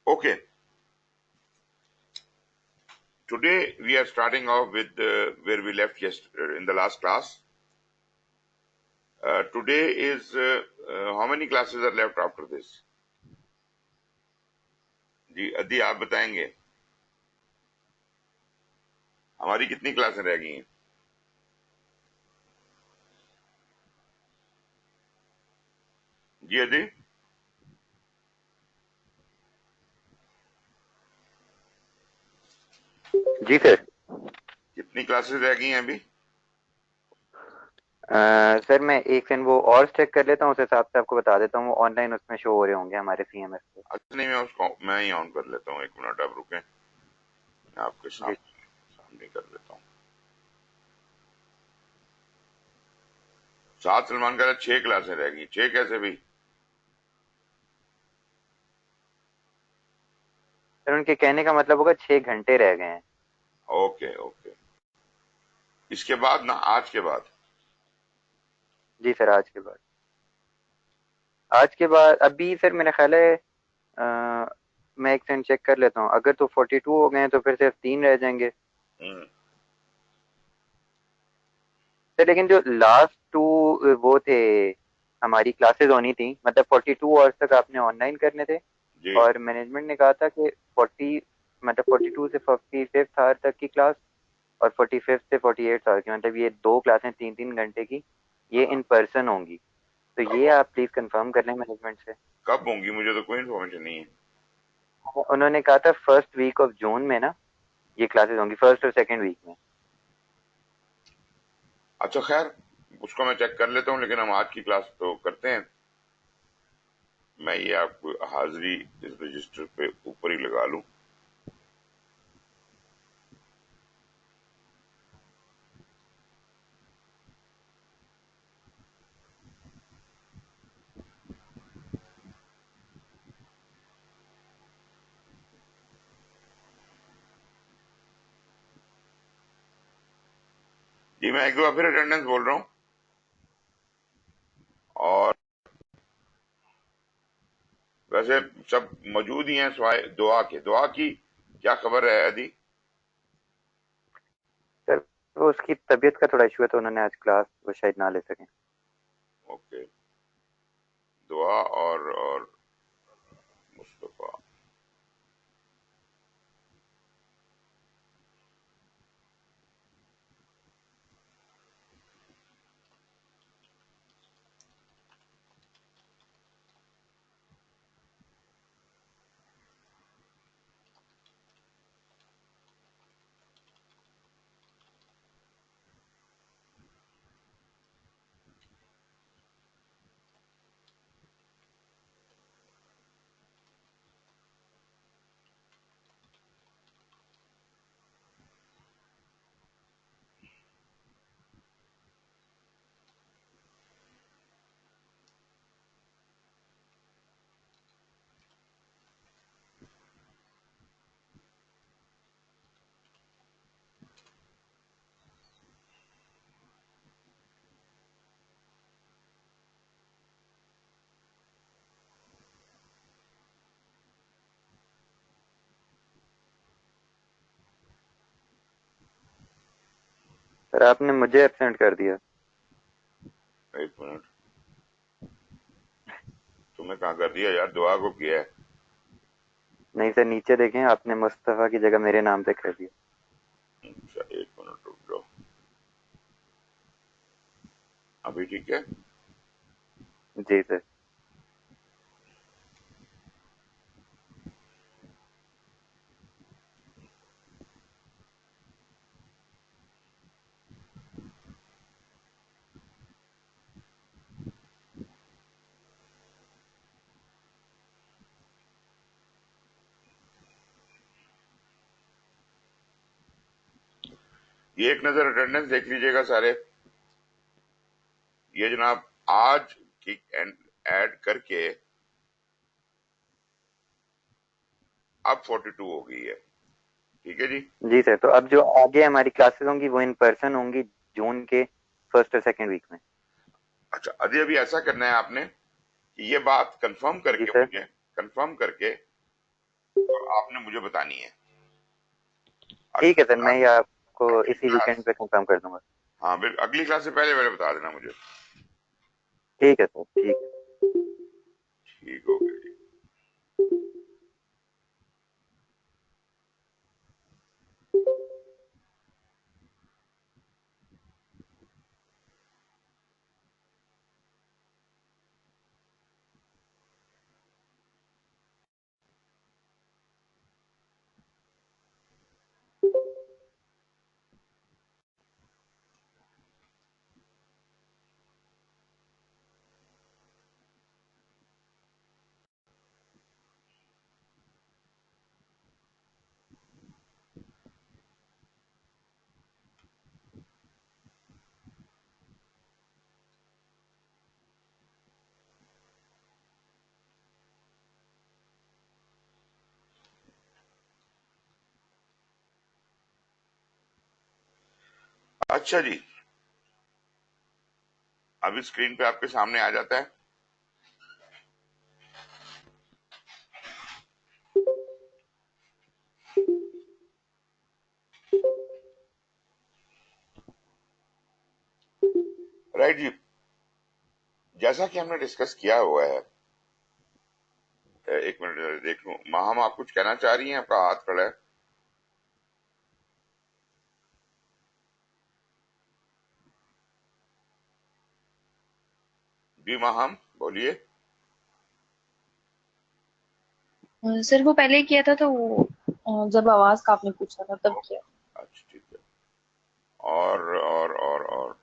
Okay, today we are starting off with where we left yesterday in the last class. Today is how many classes are left after this? جی ادی آپ بتائیں گے ہماری کتنی کلاسیں رہ گئی ہیں؟ جی ادی جی سر. کتنی کلاسز رہ گئی ہیں ابھی؟ سر میں ایک سیکنڈ وہ اور چیک کر لیتا ہوں، اس حساب سے آپ کو بتا دیتا ہوں. وہ آن لائن اس میں شو ہو رہے ہوں گے ہمارے سی ایم ایس پہ. اچھا نہیں، میں اس کو میں ہی آن کر لیتا ہوں. ایک منٹ آپ رکیں، میں آپ کے جی سامنے کر لیتا ہوں. سات سلمان کا 6 کلاسیں رہ گئی. 6 کیسے بھی؟ سر ان کے کہنے کا مطلب ہوگا 6 گھنٹے رہ گئے ہیں. Okay okay. اس کے بعد نا، آج کے بعد جی سر آج کے بعد ابھی سر میرا خیال ہے میں ایک سیکنڈ چیک کر لیتا ہوں. اگر تو 42 ہو گئے ہیں تو پھر صرف 3 رہ جائیں گے سر. لیکن جو لاسٹ 2 وہ تھے ہماری کلاسز ہونی تھی، مطلب 42 آورس تک آپ نے آن لائن کرنے تھے، جی اور مینجمنٹ نے کہا تھا کہ 42 سے 45 آور تک کی کلاس اور 45 سے 48 آور کی، مطلب یہ 2 کلاسیں 3 گھنٹے کی، یہ ان پرسن ہوں گی. تو یہ آپ پلیز کنفرم کر لیں مینجمنٹ سے. کب ہوں گی؟ مجھے تو کوئی انفارمیشن نہیں ہے. انہوں نے کہا تھا فرسٹ ویک آف جون میں نا یہ کلاسز ہوں گی، فرسٹ اور سیکنڈ ویک میں. اچھا خیر، اس کو میں چیک کر لیتا ہوں، لیکن ہم آج کی کلاس تو کرتے ہیں. میں یہ آپ کو حاضری اس رجسٹر پہ اوپر ہی لگا لوں. جی میں ایک دفعہ پھر اٹینڈنس بول رہا ہوں. اور ویسے سب موجود ہی ہیں سوائے دعا کے. دعا کی کیا خبر ہے ادی؟ سر وہ اس کی طبیعت کا تھوڑا ایشو ہے تو انہوں نے آج کلاس وہ شاید نہ لے سکیں. اوکے. دعا اور مصطفیٰ. سر آپ نے مجھے ایبسینٹ کر دیا. ایک منٹ، تمہیں کہاں کر دیا یار؟ دعا کو کیا ہے. نہیں سر نیچے دیکھیں، آپ نے مصطفیٰ کی جگہ میرے نام پہ کر دیا. اچھا ایک منٹ رک جاؤ. ابھی ٹھیک ہے؟ جی سر. یہ ایک نظر اٹینڈنس دیکھ لیجئے گا سارے. یہ جناب آج کی ایڈ کر کے اب 42 ہو گئی ہے. ٹھیک ہے جی. جی سر. تو اب جو آگے ہماری کلاسز ہوں گی وہ ان پرسن ہوں گی جون کے فرسٹ اور سیکنڈ ویک میں. اچھا ابھی ایسا کرنا ہے آپ نے کہ یہ بات کنفرم کر جی کے سر. مجھے کنفرم کر کے تو آپ نے مجھے بتانی ہے. ٹھیک ہے سر، میں یہ آپ کو اسی ویکینڈ پہ کنفرم کر دوں گا. ہاں بالکل، اگلی کلاس سے پہلے بتا دینا مجھے. ٹھیک ہے سر، ٹھیک ہے. ٹھیک ہو گیا جی. اچھا جی، ابھی اسکرین پہ آپ کے سامنے آ جاتا ہے. رائٹ جی، جیسا کہ ہم نے ڈسکس کیا ہوا ہے. ایک منٹ دیکھ لوں. ماہم آپ کچھ کہنا چاہ رہی ہیں؟ آپ کا ہاتھ کھڑا ہے. جی ماہم بولیے. سر وہ پہلے کیا تھا تو وہ جب آواز کا آپ نے پوچھا تھا تب کیا. اچھا ٹھیک ہے. اور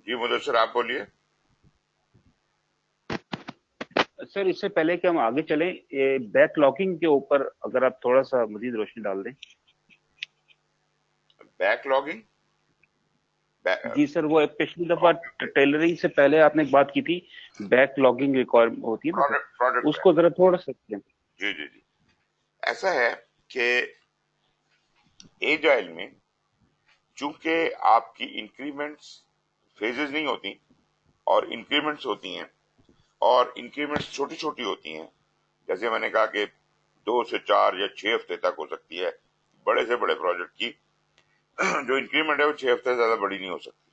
جی مدثر آپ بولیے. سر اس سے پہلے کہ ہم آگے چلیں، یہ بیک لاگنگ کے اوپر اگر آپ تھوڑا سا مزید روشنی ڈال دیں. Back logging. جی سر، وہ پچھلی دفعہ ٹیلرنگ سے پہلے آپ نے ایک بات کی تھی، بیک لاگنگ ریکوائرمنٹ ہوتی ہے نا سر، اس کو ذرا تھوڑا سا. جی جی جی، ایسا ہے کہ ایجائل میں چونکہ آپ کی انکریمنٹس فیزز نہیں ہوتی اور انکریمنٹس ہوتی ہیں، اور انکریمنٹس چھوٹی چھوٹی ہوتی ہیں. جیسے میں نے کہا کہ 2 سے 4 یا 6 ہفتے تک ہو سکتی ہے. بڑے سے بڑے پروجیکٹ کی جو انکریمنٹ ہے وہ 6 ہفتے سے زیادہ بڑی نہیں ہو سکتی.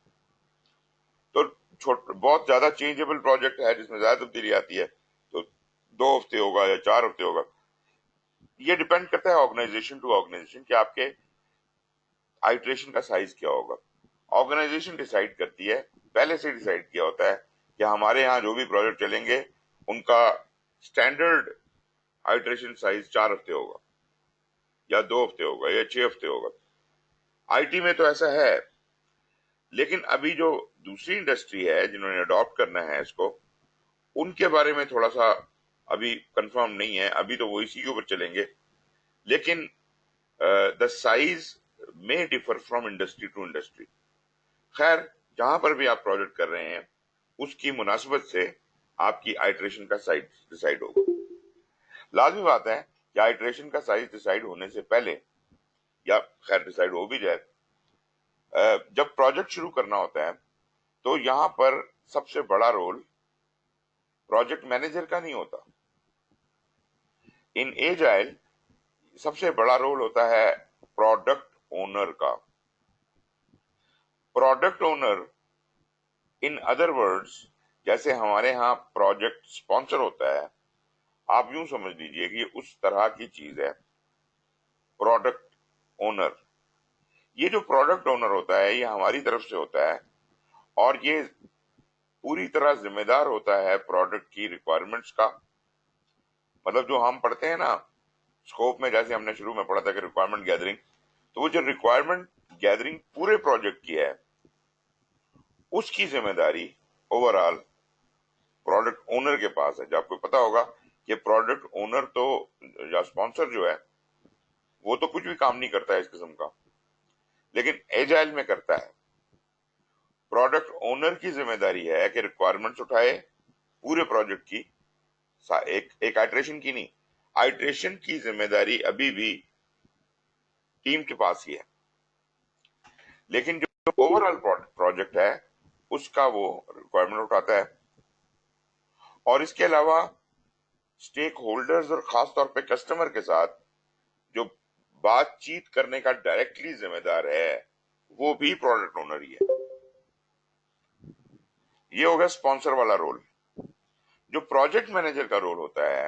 تو بہت زیادہ چینجبل پروجیکٹ ہے جس میں زیادہ تبدیلی آتی ہے تو 2 ہفتے ہوگا یا 4 ہفتے ہوگا. یہ ڈیپینڈ کرتا ہے آرگنائزیشن ٹو آرگنائزیشن کہ آپ کے آئٹریشن کا سائز کیا ہوگا. آرگنائزیشن ڈیسائیڈ کرتی ہے، پہلے سے ڈیسائیڈ کیا ہوتا ہے کہ ہمارے ہاں جو بھی پروجیکٹ چلیں گے ان کا سٹینڈرڈ آئٹریشن سائز 4 ہفتے ہوگا یا 2 ہفتے ہوگا یا 6 ہفتے ہوگا. آئی ٹی میں تو ایسا ہے، لیکن ابھی جو دوسری انڈسٹری ہے جنہوں نے اڈاپٹ کرنا ہے اس کو، ان کے بارے میں تھوڑا سا ابھی کنفرم نہیں ہے. ابھی تو وہ اسی کے اوپر چلیں گے، لیکن دا سائز میں differ from industry to industry. خیر، جہاں پر بھی آپ پروجیکٹ کر رہے ہیں اس کی مناسبت سے آپ کی آئٹریشن کا سائز ڈیسائیڈ ہوگا. لازمی بات ہے کہ آئٹریشن کا سائز ڈیسائیڈ ہونے سے پہلے، یا خیر ڈیسائیڈ ہو بھی جائے، جب پروجیکٹ شروع کرنا ہوتا ہے تو یہاں پر سب سے بڑا رول پروجیکٹ مینیجر کا نہیں ہوتا. ان ایجائل سب سے بڑا رول ہوتا ہے پروڈکٹ اونر کا. Product owner in other words, جیسے ہمارے ہاں پروجیکٹ اسپانسر ہوتا ہے، آپ یوں سمجھ لیجئے کہ یہ اس طرح کی چیز ہے پروڈکٹ اونر. یہ جو پروڈکٹ اونر ہوتا ہے یہ ہماری طرف سے ہوتا ہے، اور یہ پوری طرح ذمہ دار ہوتا ہے پروڈکٹ کی ریکوائرمنٹس کا. مطلب جو ہم پڑھتے ہیں نا اسکوپ میں، جیسے ہم نے شروع میں پڑھا تھا کہ ریکوائرمنٹ گیدرنگ، تو وہ جو ریکوائرمنٹ گیدرنگ پورے پروجیکٹ کی ہے اس کی ذمہ داری اوور آل پروڈکٹ اونر کے پاس ہے. جب آپ کو پتا ہوگا کہ پروڈکٹ اونر تو یا اسپانسر جو ہے وہ تو کچھ بھی کام نہیں کرتا ہے اس قسم کا، لیکن ایجائل میں کرتا ہے. پروڈکٹ اونر کی ذمہ داری ہے کہ ریکوائرمنٹس اٹھائے پورے پروجیکٹ کی، ایک آئٹریشن کی نہیں. آئٹریشن کی ذمہ داری ابھی بھی ٹیم کے پاس ہی ہے، لیکن جو اوور آل پروجیکٹ ہے اس کا وہ ریکوائرمنٹ اٹھاتا ہے. اور اس کے علاوہ اسٹیک ہولڈرز اور خاص طور پہ کسٹمر کے ساتھ جو بات چیت کرنے کا ڈائریکٹلی ذمہ دار ہے وہ بھی پروڈکٹ اونر ہی ہے. یہ ہوگا اسپانسر والا رول. جو پروجیکٹ مینیجر کا رول ہوتا ہے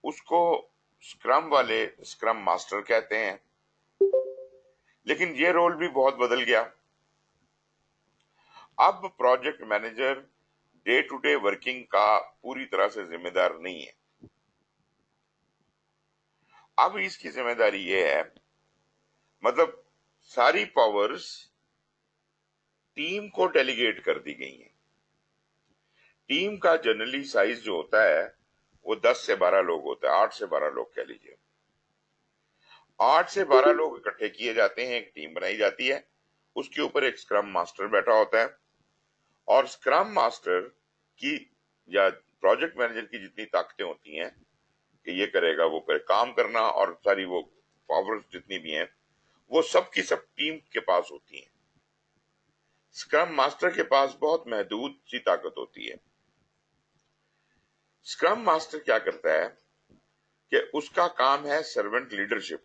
اس کو اسکرم والے اسکرم ماسٹر کہتے ہیں، لیکن یہ رول بھی بہت بدل گیا. اب project manager day to day working کا پوری طرح سے ذمہ دار نہیں ہے. اب اس کی ذمہ داری یہ ہے، مطلب ساری پاورز ٹیم کو ڈیلیگیٹ کر دی گئی ہیں. ٹیم کا جنرلی سائز جو ہوتا ہے وہ 10 سے 12 لوگ ہوتا ہے، 8 سے 12 لوگ کہہ لیجئے. 8 سے 12 لوگ اکٹھے کیے جاتے ہیں، ایک ٹیم بنائی جاتی ہے، اس کے اوپر ایک اسکرم ماسٹر بیٹھا ہوتا ہے، اور اسکرم ماسٹر کی یا پروجیکٹ مینیجر کی جتنی طاقتیں ہوتی ہیں کہ یہ کرے گا وہ کرے کام کرنا، اور ساری وہ پاور جتنی بھی ہیں وہ سب کی سب ٹیم کے پاس ہوتی ہیں. اسکرم ماسٹر کے پاس بہت محدود سی طاقت ہوتی ہے. اسکرم ماسٹر کیا کرتا ہے کہ اس کا کام ہے سرونٹ لیڈرشپ.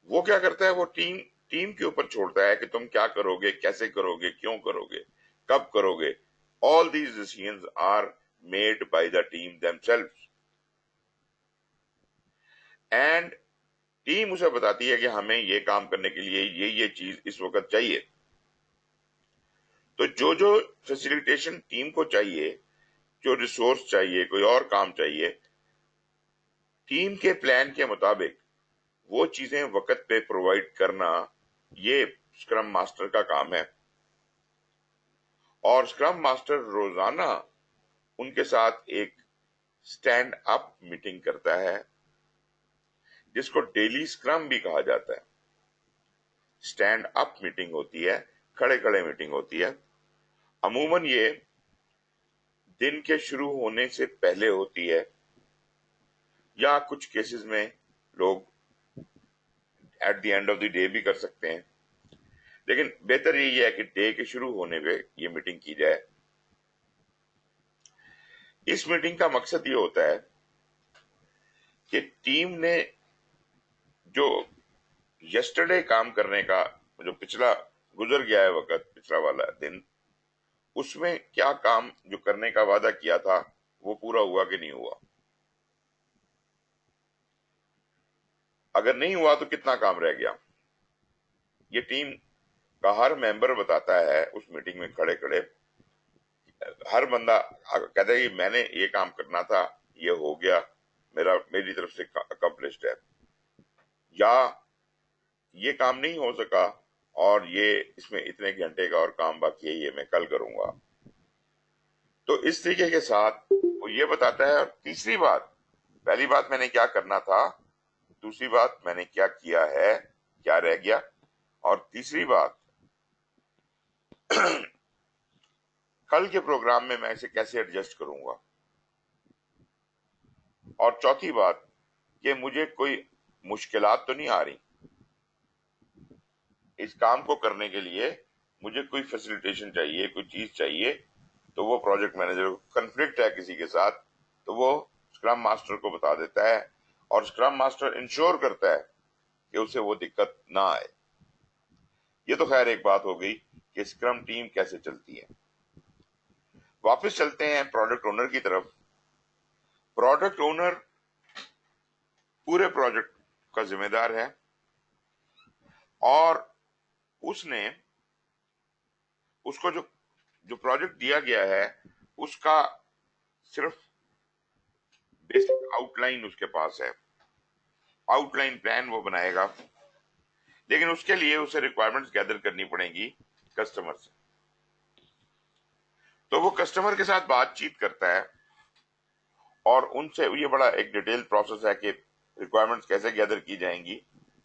وہ کیا کرتا ہے، وہ ٹیم کے اوپر چھوڑتا ہے کہ تم کیا کرو گے، کیسے کرو گے، کیوں کرو گے، کب کرو گے. All these decisions are made by the team themselves. And team اسے بتاتی ہے کہ ہمیں یہ کام کرنے کے لیے یہ چیز اس وقت چاہیے. تو جو فیسیلیٹیشن ٹیم کو چاہیے، جو ریسورس چاہیے، کوئی اور کام چاہیے، ٹیم کے پلان کے مطابق وہ چیزیں وقت پہ پرووائڈ کرنا یہ اسکرم ماسٹر کا کام ہے. اور اسکرم ماسٹر روزانہ ان کے ساتھ ایک اسٹینڈ اپ میٹنگ کرتا ہے جس کو ڈیلی اسکرم بھی کہا جاتا ہے. اسٹینڈ اپ میٹنگ ہوتی ہے، کھڑے کھڑے میٹنگ ہوتی ہے. عموماً یہ دن کے شروع ہونے سے پہلے ہوتی ہے، یا کچھ کیسز میں لوگ at the end of the day بھی کر سکتے ہیں، لیکن بہتر یہ ہے کہ ڈے کے شروع ہونے پہ یہ میٹنگ کی جائے. اس میٹنگ کا مقصد یہ ہوتا ہے کہ ٹیم نے جو یسٹرڈے کام کرنے کا جو پچھلا گزر گیا ہے وقت، پچھلا والا دن، اس میں کیا کام جو کرنے کا وعدہ کیا تھا وہ پورا ہوا کہ نہیں ہوا. اگر نہیں ہوا تو کتنا کام رہ گیا. یہ ٹیم کا ہر ممبر بتاتا ہے اس میٹنگ میں کھڑے کھڑے. ہر بندہ کہتا ہے کہ میں نے یہ کام کرنا تھا، یہ ہو گیا، میری طرف سے اکمپلشڈ ہے، یا یہ کام نہیں ہو سکا اور یہ اس میں اتنے گھنٹے کا اور کام باقی ہے، یہ میں کل کروں گا. تو اس طریقے کے ساتھ وہ یہ بتاتا ہے. اور تیسری بات، پہلی بات میں نے کیا کرنا تھا، دوسری بات میں نے کیا کیا ہے، کیا رہ گیا، اور تیسری بات کل کے پروگرام میں اسے کیسے ایڈجسٹ کروں گا، اور چوتھی بات کہ مجھے کوئی مشکلات تو نہیں آ رہی اس کام کو کرنے کے لیے، مجھے کوئی فیسیلیٹیشن چاہیے، کوئی چیز چاہیے، تو وہ پروجیکٹ مینیجر کو کنفلکٹ ہے کسی کے ساتھ تو وہ اسکرم ماسٹر کو بتا دیتا ہے، اور اسکرم ماسٹر انشور کرتا ہے کہ اسے وہ دقت نہ آئے. یہ تو خیر ایک بات ہو گئی کہ اسکرم ٹیم کیسے چلتی ہے. واپس چلتے ہیں پروڈکٹ اونر کی طرف. پروڈکٹ اونر پورے پروجیکٹ کا ذمہ دار ہے، اور اس کو جو پروجیکٹ دیا گیا ہے اس کا صرف بیسک آؤٹ لائن اس کے پاس ہے. آؤٹ لائن پلان وہ بنائے گا، لیکن اس کے لیے اسے ریکوائرمنٹس گیدر کرنی پڑیں گی کسٹمر سے. تو وہ کسٹمر کے ساتھ بات چیت کرتا ہے، اور ان سے یہ بڑا ایک ڈیٹیل پروسیس ہے کہ ریکوائرمنٹس کیسے گیدر کی جائیں گی.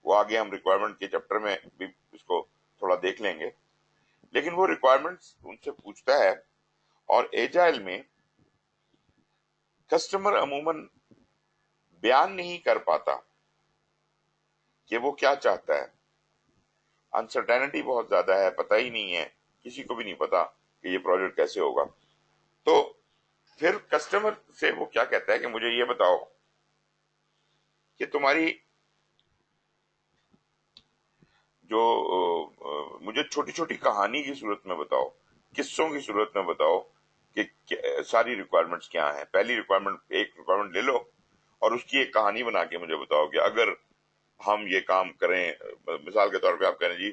وہ آگے ہم ریکوائرمنٹ کے چیپٹر میں بھی اس کو تھوڑا دیکھ لیں گے. لیکن وہ ریکوائرمنٹس ان سے پوچھتا ہے، اور ایجائل میں کسٹمر عموماً بیان نہیں کر پاتا کہ وہ کیا چاہتا ہے. انسرٹینٹی بہت زیادہ ہے، پتہ ہی نہیں ہے، کسی کو بھی نہیں پتا کہ یہ پروجیکٹ کیسے ہوگا. تو پھر کسٹمر سے وہ کیا کہتا ہے کہ مجھے یہ بتاؤ کہ تمہاری جو مجھے چھوٹی چھوٹی کہانی کی صورت میں بتاؤ، قصوں کی صورت میں بتاؤ کہ ساری ریکوائرمنٹس کیا ہیں. پہلی ریکوائرمنٹ، ایک ریکوائرمنٹ لے لو اور اس کی ایک کہانی بنا کے مجھے بتاؤ کہ اگر ہم یہ کام کریں، مثال کے طور پہ آپ کہہ رہے ہیں جی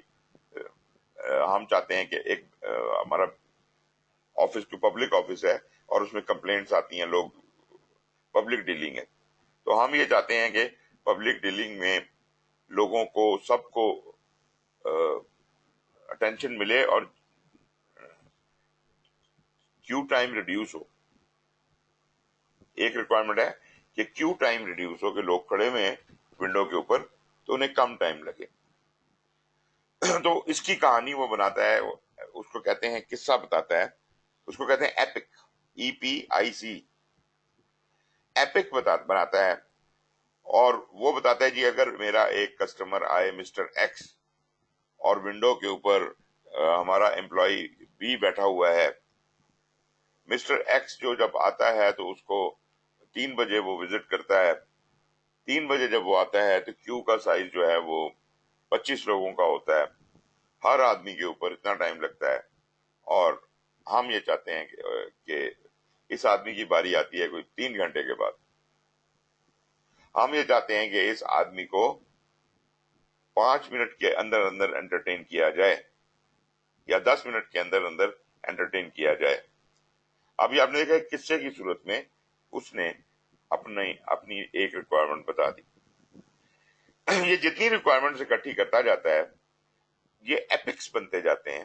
ہم چاہتے ہیں کہ ایک ہمارا آفس کو پبلک آفس ہے اور اس میں کمپلینٹس آتی ہیں، لوگ پبلک ڈیلنگ ہے، تو ہم یہ چاہتے ہیں کہ پبلک ڈیلنگ میں لوگوں کو سب کو اٹینشن ملے اور کیو ٹائم ریڈیوس ہو. ایک ریکوائرمنٹ ہے کہ کیو ٹائم ریڈیوس ہو، کہ لوگ کھڑے ہوئے ہیں ونڈو کے اوپر تو انہیں کم ٹائم لگے. تو اس کی کہانی وہ بناتا ہے، اس کو کہتے ہیں قصہ بتاتا ہے، اس کو کہتے ہیں ایپک، EPIC، ایپک بناتا ہے. اور وہ بتاتا ہے جی اگر میرا ایک کسٹمر آئے مسٹر ایکس اور ونڈو کے اوپر ہمارا امپلائی بی بیٹھا ہوا ہے، مسٹر ایکس جو جب آتا ہے تو اس کو 3 بجے وہ وزٹ کرتا ہے. 3 بجے جب وہ آتا ہے تو کیو کا سائز جو ہے وہ 25 لوگوں کا ہوتا ہے. ہر آدمی کے اوپر اتنا ٹائم لگتا ہے، اور ہم یہ چاہتے ہیں کہ اس آدمی کی باری آتی ہے کوئی 3 گھنٹے کے بعد. ہم یہ چاہتے ہیں کہ اس آدمی کو 5 منٹ کے اندر اندر انٹرٹین کیا جائے یا 10 منٹ کے اندر اندر انٹرٹین کیا جائے. ابھی آپ نے دیکھا قصے کی صورت میں اس نے اپنی ایک ریکوائرمنٹ بتا دی. یہ جتنی ریکوائرمنٹ اکٹھی کرتا جاتا ہے یہ ایپکس بنتے جاتے ہیں.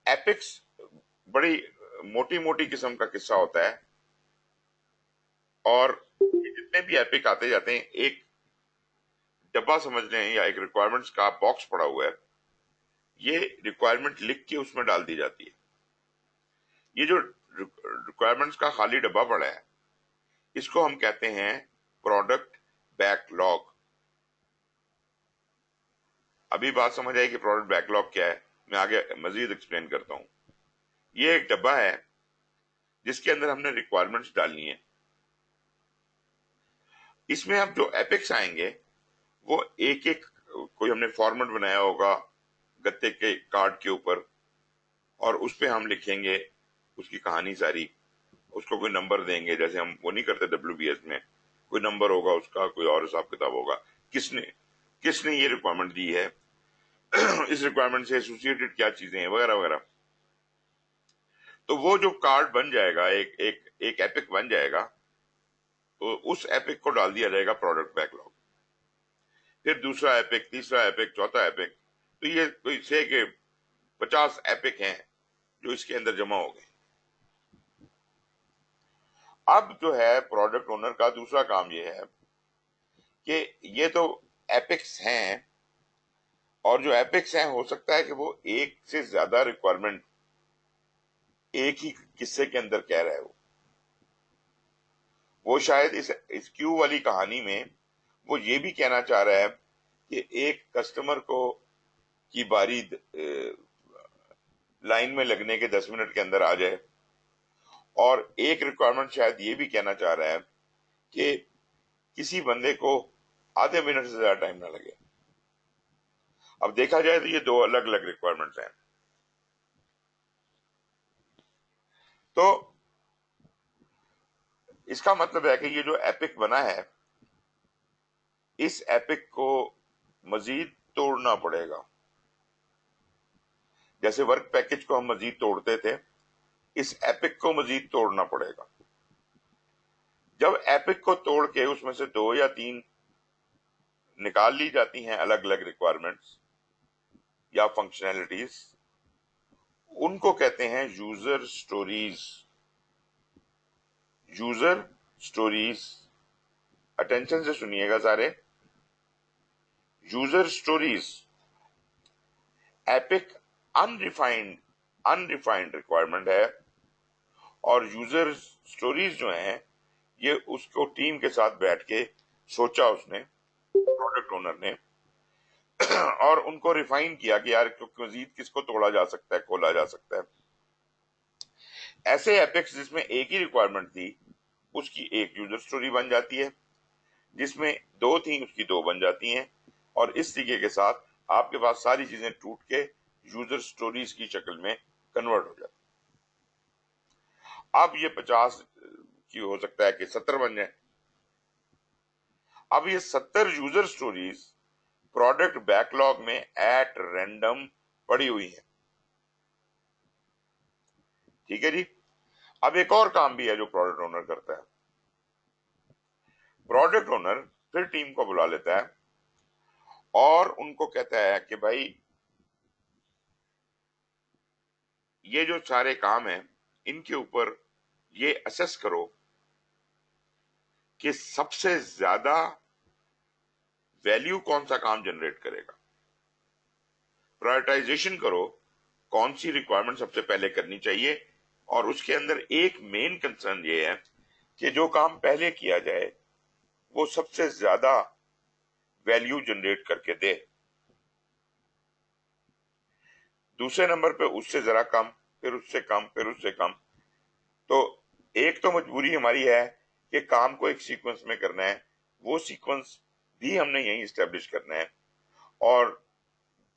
ایپکس بڑی موٹی موٹی قسم کا قصہ ہوتا ہے، اور جتنے بھی ایپک آتے جاتے ہیں ایک ڈبہ سمجھ لیں یا ایک ریکوائرمنٹس کا باکس پڑا ہوا ہے، یہ ریکوائرمنٹ لکھ کے اس میں ڈال دی جاتی ہے. یہ جو ریکوائرمنٹس کا خالی ڈبہ پڑا ہے اس کو ہم کہتے ہیں پروڈکٹ بیک لاگ. ابھی بات سمجھ آئی کہ پروڈکٹ بیک لاگ کیا ہے، میں آگے مزید ایکسپلین کرتا ہوں. یہ ایک ڈبہ ہے جس کے اندر ہم نے ریکوائرمنٹس ڈالنی ہے. اس میں اب جو ایپکس آئیں گے وہ ایک ایک کوئی ہم نے فارمیٹ بنایا ہوگا گتے کے کارڈ کے اوپر، اور اس پہ ہم لکھیں گے اس کی کہانی ساری. اس کو کوئی نمبر دیں گے، جیسے ہم وہ نہیں کرتے WBS میں، کوئی نمبر ہوگا اس کا، کوئی اور حساب کتاب ہوگا، کس نے یہ ریکوائرمنٹ دی ہے، اس ریکوائرمنٹ سے ایسوسیٹڈ کیا چیزیں ہیں، وغیرہ وغیرہ. تو وہ جو کارڈ بن جائے گا، ایک ایپک بن جائے گا، تو اس ایپک کو ڈال دیا جائے گا پروڈکٹ بیک لاگ. پھر دوسرا ایپک، تیسرا ایپک، چوتھا ایپک. تو یہ کوئی سے کہ 50 ایپک ہیں جو اس کے اندر جمع ہو گئے. اب جو ہے پروڈکٹ اونر کا دوسرا کام یہ ہے کہ یہ تو ایپکس ہیں، اور جو ایپکس ہیں ہو سکتا ہے کہ وہ ایک سے زیادہ ریکوائرمنٹ ایک ہی قصے کے اندر کہہ رہے ہو. وہ شاید اس کیو والی کہانی میں وہ یہ بھی کہنا چاہ رہا ہے کہ ایک کسٹمر کی باری لائن میں لگنے کے 10 منٹ کے اندر آ جائے، اور ایک ریکوائرمنٹ شاید یہ بھی کہنا چاہ رہا ہے کہ کسی بندے کو آدھے منٹ سے زیادہ ٹائم نہ لگے. اب دیکھا جائے تو یہ دو الگ الگ ریکوائرمنٹس ہیں. تو اس کا مطلب ہے کہ یہ جو ایپک بنا ہے اس ایپک کو مزید توڑنا پڑے گا. جیسے ورک پیکج کو ہم مزید توڑتے تھے، اس ایپک کو مزید توڑنا پڑے گا. جب ایپک کو توڑ کے اس میں سے 2 یا 3 نکال لی جاتی ہیں الگ الگ ریکوائرمنٹس یا فنکشنلٹیز، ان کو کہتے ہیں user stories. User stories, attention سے سنیے گا سارے. User stories epic undefined requirement ہے، اور یوزر سٹوریز جو ہیں یہ اس کو ٹیم کے ساتھ بیٹھ کے سوچا اس نے، پروڈکٹ اونر نے، اور ان کو ریفائن کیا کہ یار مزید کس کو توڑا جا سکتا ہے، کھولا جا سکتا ہے. ایسے ایپکس جس میں ایک ہی ریکوائرمنٹ تھی اس کی ایک یوزر سٹوری بن جاتی ہے، جس میں دو تھیں اس کی دو بن جاتی ہیں، اور اس طریقے کے ساتھ آپ کے پاس ساری چیزیں ٹوٹ کے یوزر سٹوریز کی شکل میں کنورٹ ہو جاتی. اب یہ 50 کی ہو سکتا ہے کہ 70 بن جائے. اب یہ 70 user stories product back log میں ایٹ رینڈم پڑی ہوئی ہیں. ٹھیک ہے جی. اب ایک اور کام بھی ہے جو پروڈکٹ اونر کرتا ہے. پروڈکٹ اونر پھر ٹیم کو بلا لیتا ہے اور ان کو کہتا ہے کہ بھائی یہ جو سارے کام ہیں ان کے اوپر یہ اسیس کرو کہ سب سے زیادہ ویلیو کون سا کام جنریٹ کرے گا. پرائرٹائزیشن کرو کون سی ریکوائرمنٹ سب سے پہلے کرنی چاہیے، اور اس کے اندر ایک مین کنسرن یہ ہے کہ جو کام پہلے کیا جائے وہ سب سے زیادہ ویلیو جنریٹ کر کے دے. دوسرے نمبر پہ اس سے ذرا کم، پھر اس سے کم، پھر اس سے کم. تو ایک تو مجبوری ہماری ہے کہ کام کو ایک سیکوینس میں کرنا ہے، وہ سیکوینس بھی ہم نے یہیں اسٹیبلش کرنا ہے، اور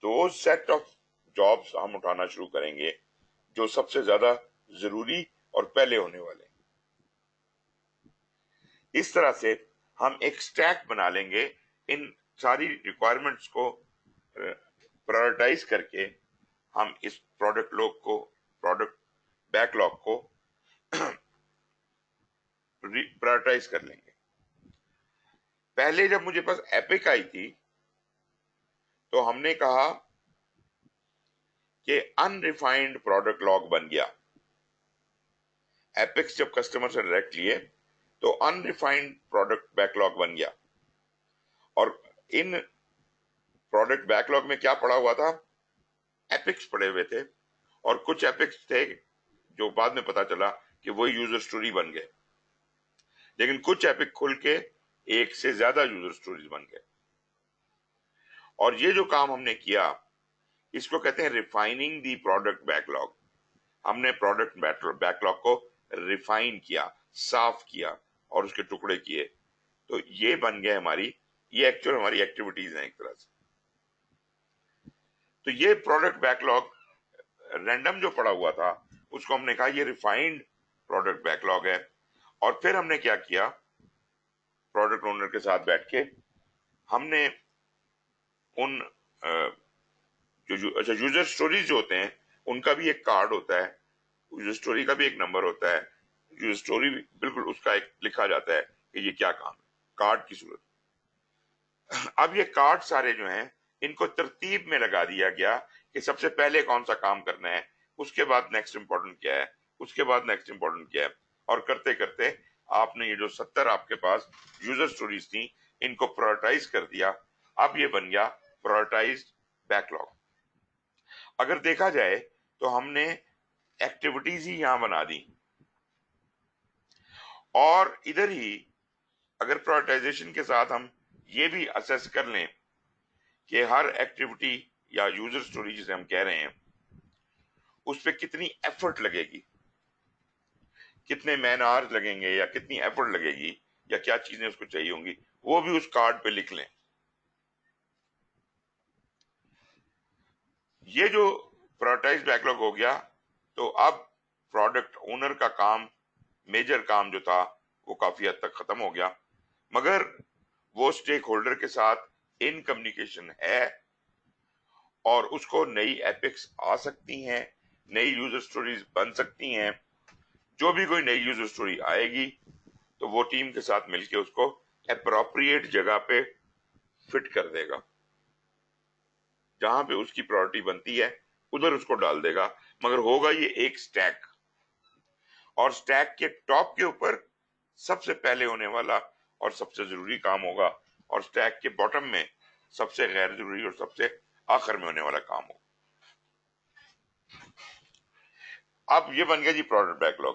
دو سیٹ آف جابس ہم اٹھانا شروع کریں گے جو سب سے زیادہ ضروری اور پہلے ہونے والے ہیں. اس طرح سے ہم ایک سٹیک بنا لیں گے ان ساری ریکوائرمنٹس کو پرائرٹائز کر کے. ہم اس پروڈکٹ بیک لاگ کو پرائرٹائز کر لیں گے. پہلے جب مجھے پاس ایپک آئی تھی تو ہم نے کہا کہ انریفائنڈ پروڈکٹ لاگ بن گیا. ایپکس جب کسٹمر سے ڈائریکٹ لیے تو انریفائنڈ پروڈکٹ بیک لاگ بن گیا. اور ان پروڈکٹ بیک لاگ میں کیا پڑا ہوا تھا؟ ایپکس پڑے ہوئے تھے، اور کچھ ایپکس تھے جو بعد میں پتا چلا کہ وہ یوزر سٹوری بن گئے. لیکن کچھ ایپک کھل کے ایک سے زیادہ یوزر سٹوریز بن گئے. اور یہ جو کام ہم نے کیا اس کو کہتے ہیں refining the product back log. ہم نے پروڈکٹ بیک لاگ کو ریفائن کیا، صاف کیا اور اس کے ٹکڑے کیے. تو یہ بن گئے یہ ایکچوئل ہماری ایکٹیویٹیز ہیں ایک طرح سے. تو یہ پروڈکٹ بیک لاگ رینڈم جو پڑا ہوا تھا اس کو ہم نے کہا یہ ریفائنڈ پروڈکٹ بیک لاگ ہے. اور پھر ہم نے کیا کیا، پروڈکٹ اونر کے ساتھ بیٹھ کے ہم نے ان اچھا یوزر سٹوریز جو ہوتے ہیں ان کا بھی ایک کارڈ ہوتا ہے، یوزر سٹوری کا بھی ایک نمبر ہوتا ہے. یوزر سٹوری بالکل اس کا ایک لکھا جاتا ہے کہ یہ کیا کام ہے کارڈ کی صورت. اب یہ کارڈ سارے جو ہیں ان کو ترتیب میں لگا دیا گیا کہ سب سے پہلے کون سا کام کرنا ہے، اس کے بعد نیکسٹ امپورٹنٹ کیا ہے، اس کے بعد نیکسٹ امپورٹنٹ کیا ہے. اور کرتے کرتے آپ نے یہ جو 70 آپ کے پاس یوزر سٹوریز تھیں ان کو پرائرٹائز کر دیا. اب یہ بن گیا پرائرٹائزڈ بیک لاگ. اگر دیکھا جائے تو ہم نے ایکٹیویٹیز ہی یہاں بنا دی، اور ادھر ہی اگر پرائرٹائزیشن کے ساتھ ہم یہ بھی اسیس کر لیں کہ ہر ایکٹیویٹی یا یوزر سٹوری جسے ہم کہہ رہے ہیں اس پہ کتنی ایفرٹ لگے گی، کتنے مین آورز لگیں گے یا کتنی ایفرٹ لگے گی یا کیا چیزیں اس کو چاہیے ہوں گی، وہ بھی اس کارڈ پہ لکھ لیں. یہ جو پرائرٹائز بیک لاگ ہو گیا تو اب پروڈکٹ اونر کا کام، میجر کام جو تھا وہ کافی حد تک ختم ہو گیا. مگر وہ اسٹیک ہولڈر کے ساتھ ان کمیونیکیشن ہے، اور اس کو نئی ایپکس آ سکتی ہیں، نئی یوزر سٹوریز بن سکتی ہیں. جو بھی کوئی نئی یوزر سٹوری آئے گی تو وہ ٹیم کے ساتھ مل کے اس کو اپروپریٹ جگہ پہ فٹ کر دے گا، جہاں پہ اس کی پرائرٹی بنتی ہے ادھر اس کو ڈال دے گا. مگر ہوگا یہ ایک سٹیک، اور سٹیک کے ٹاپ کے اوپر سب سے پہلے ہونے والا اور سب سے ضروری کام ہوگا، اور سٹیک کے باٹم میں سب سے غیر ضروری اور سب سے آخر میں ہونے والا کام ہوگا. اب یہ بن گیا جی پروڈکٹ بیک لاگ.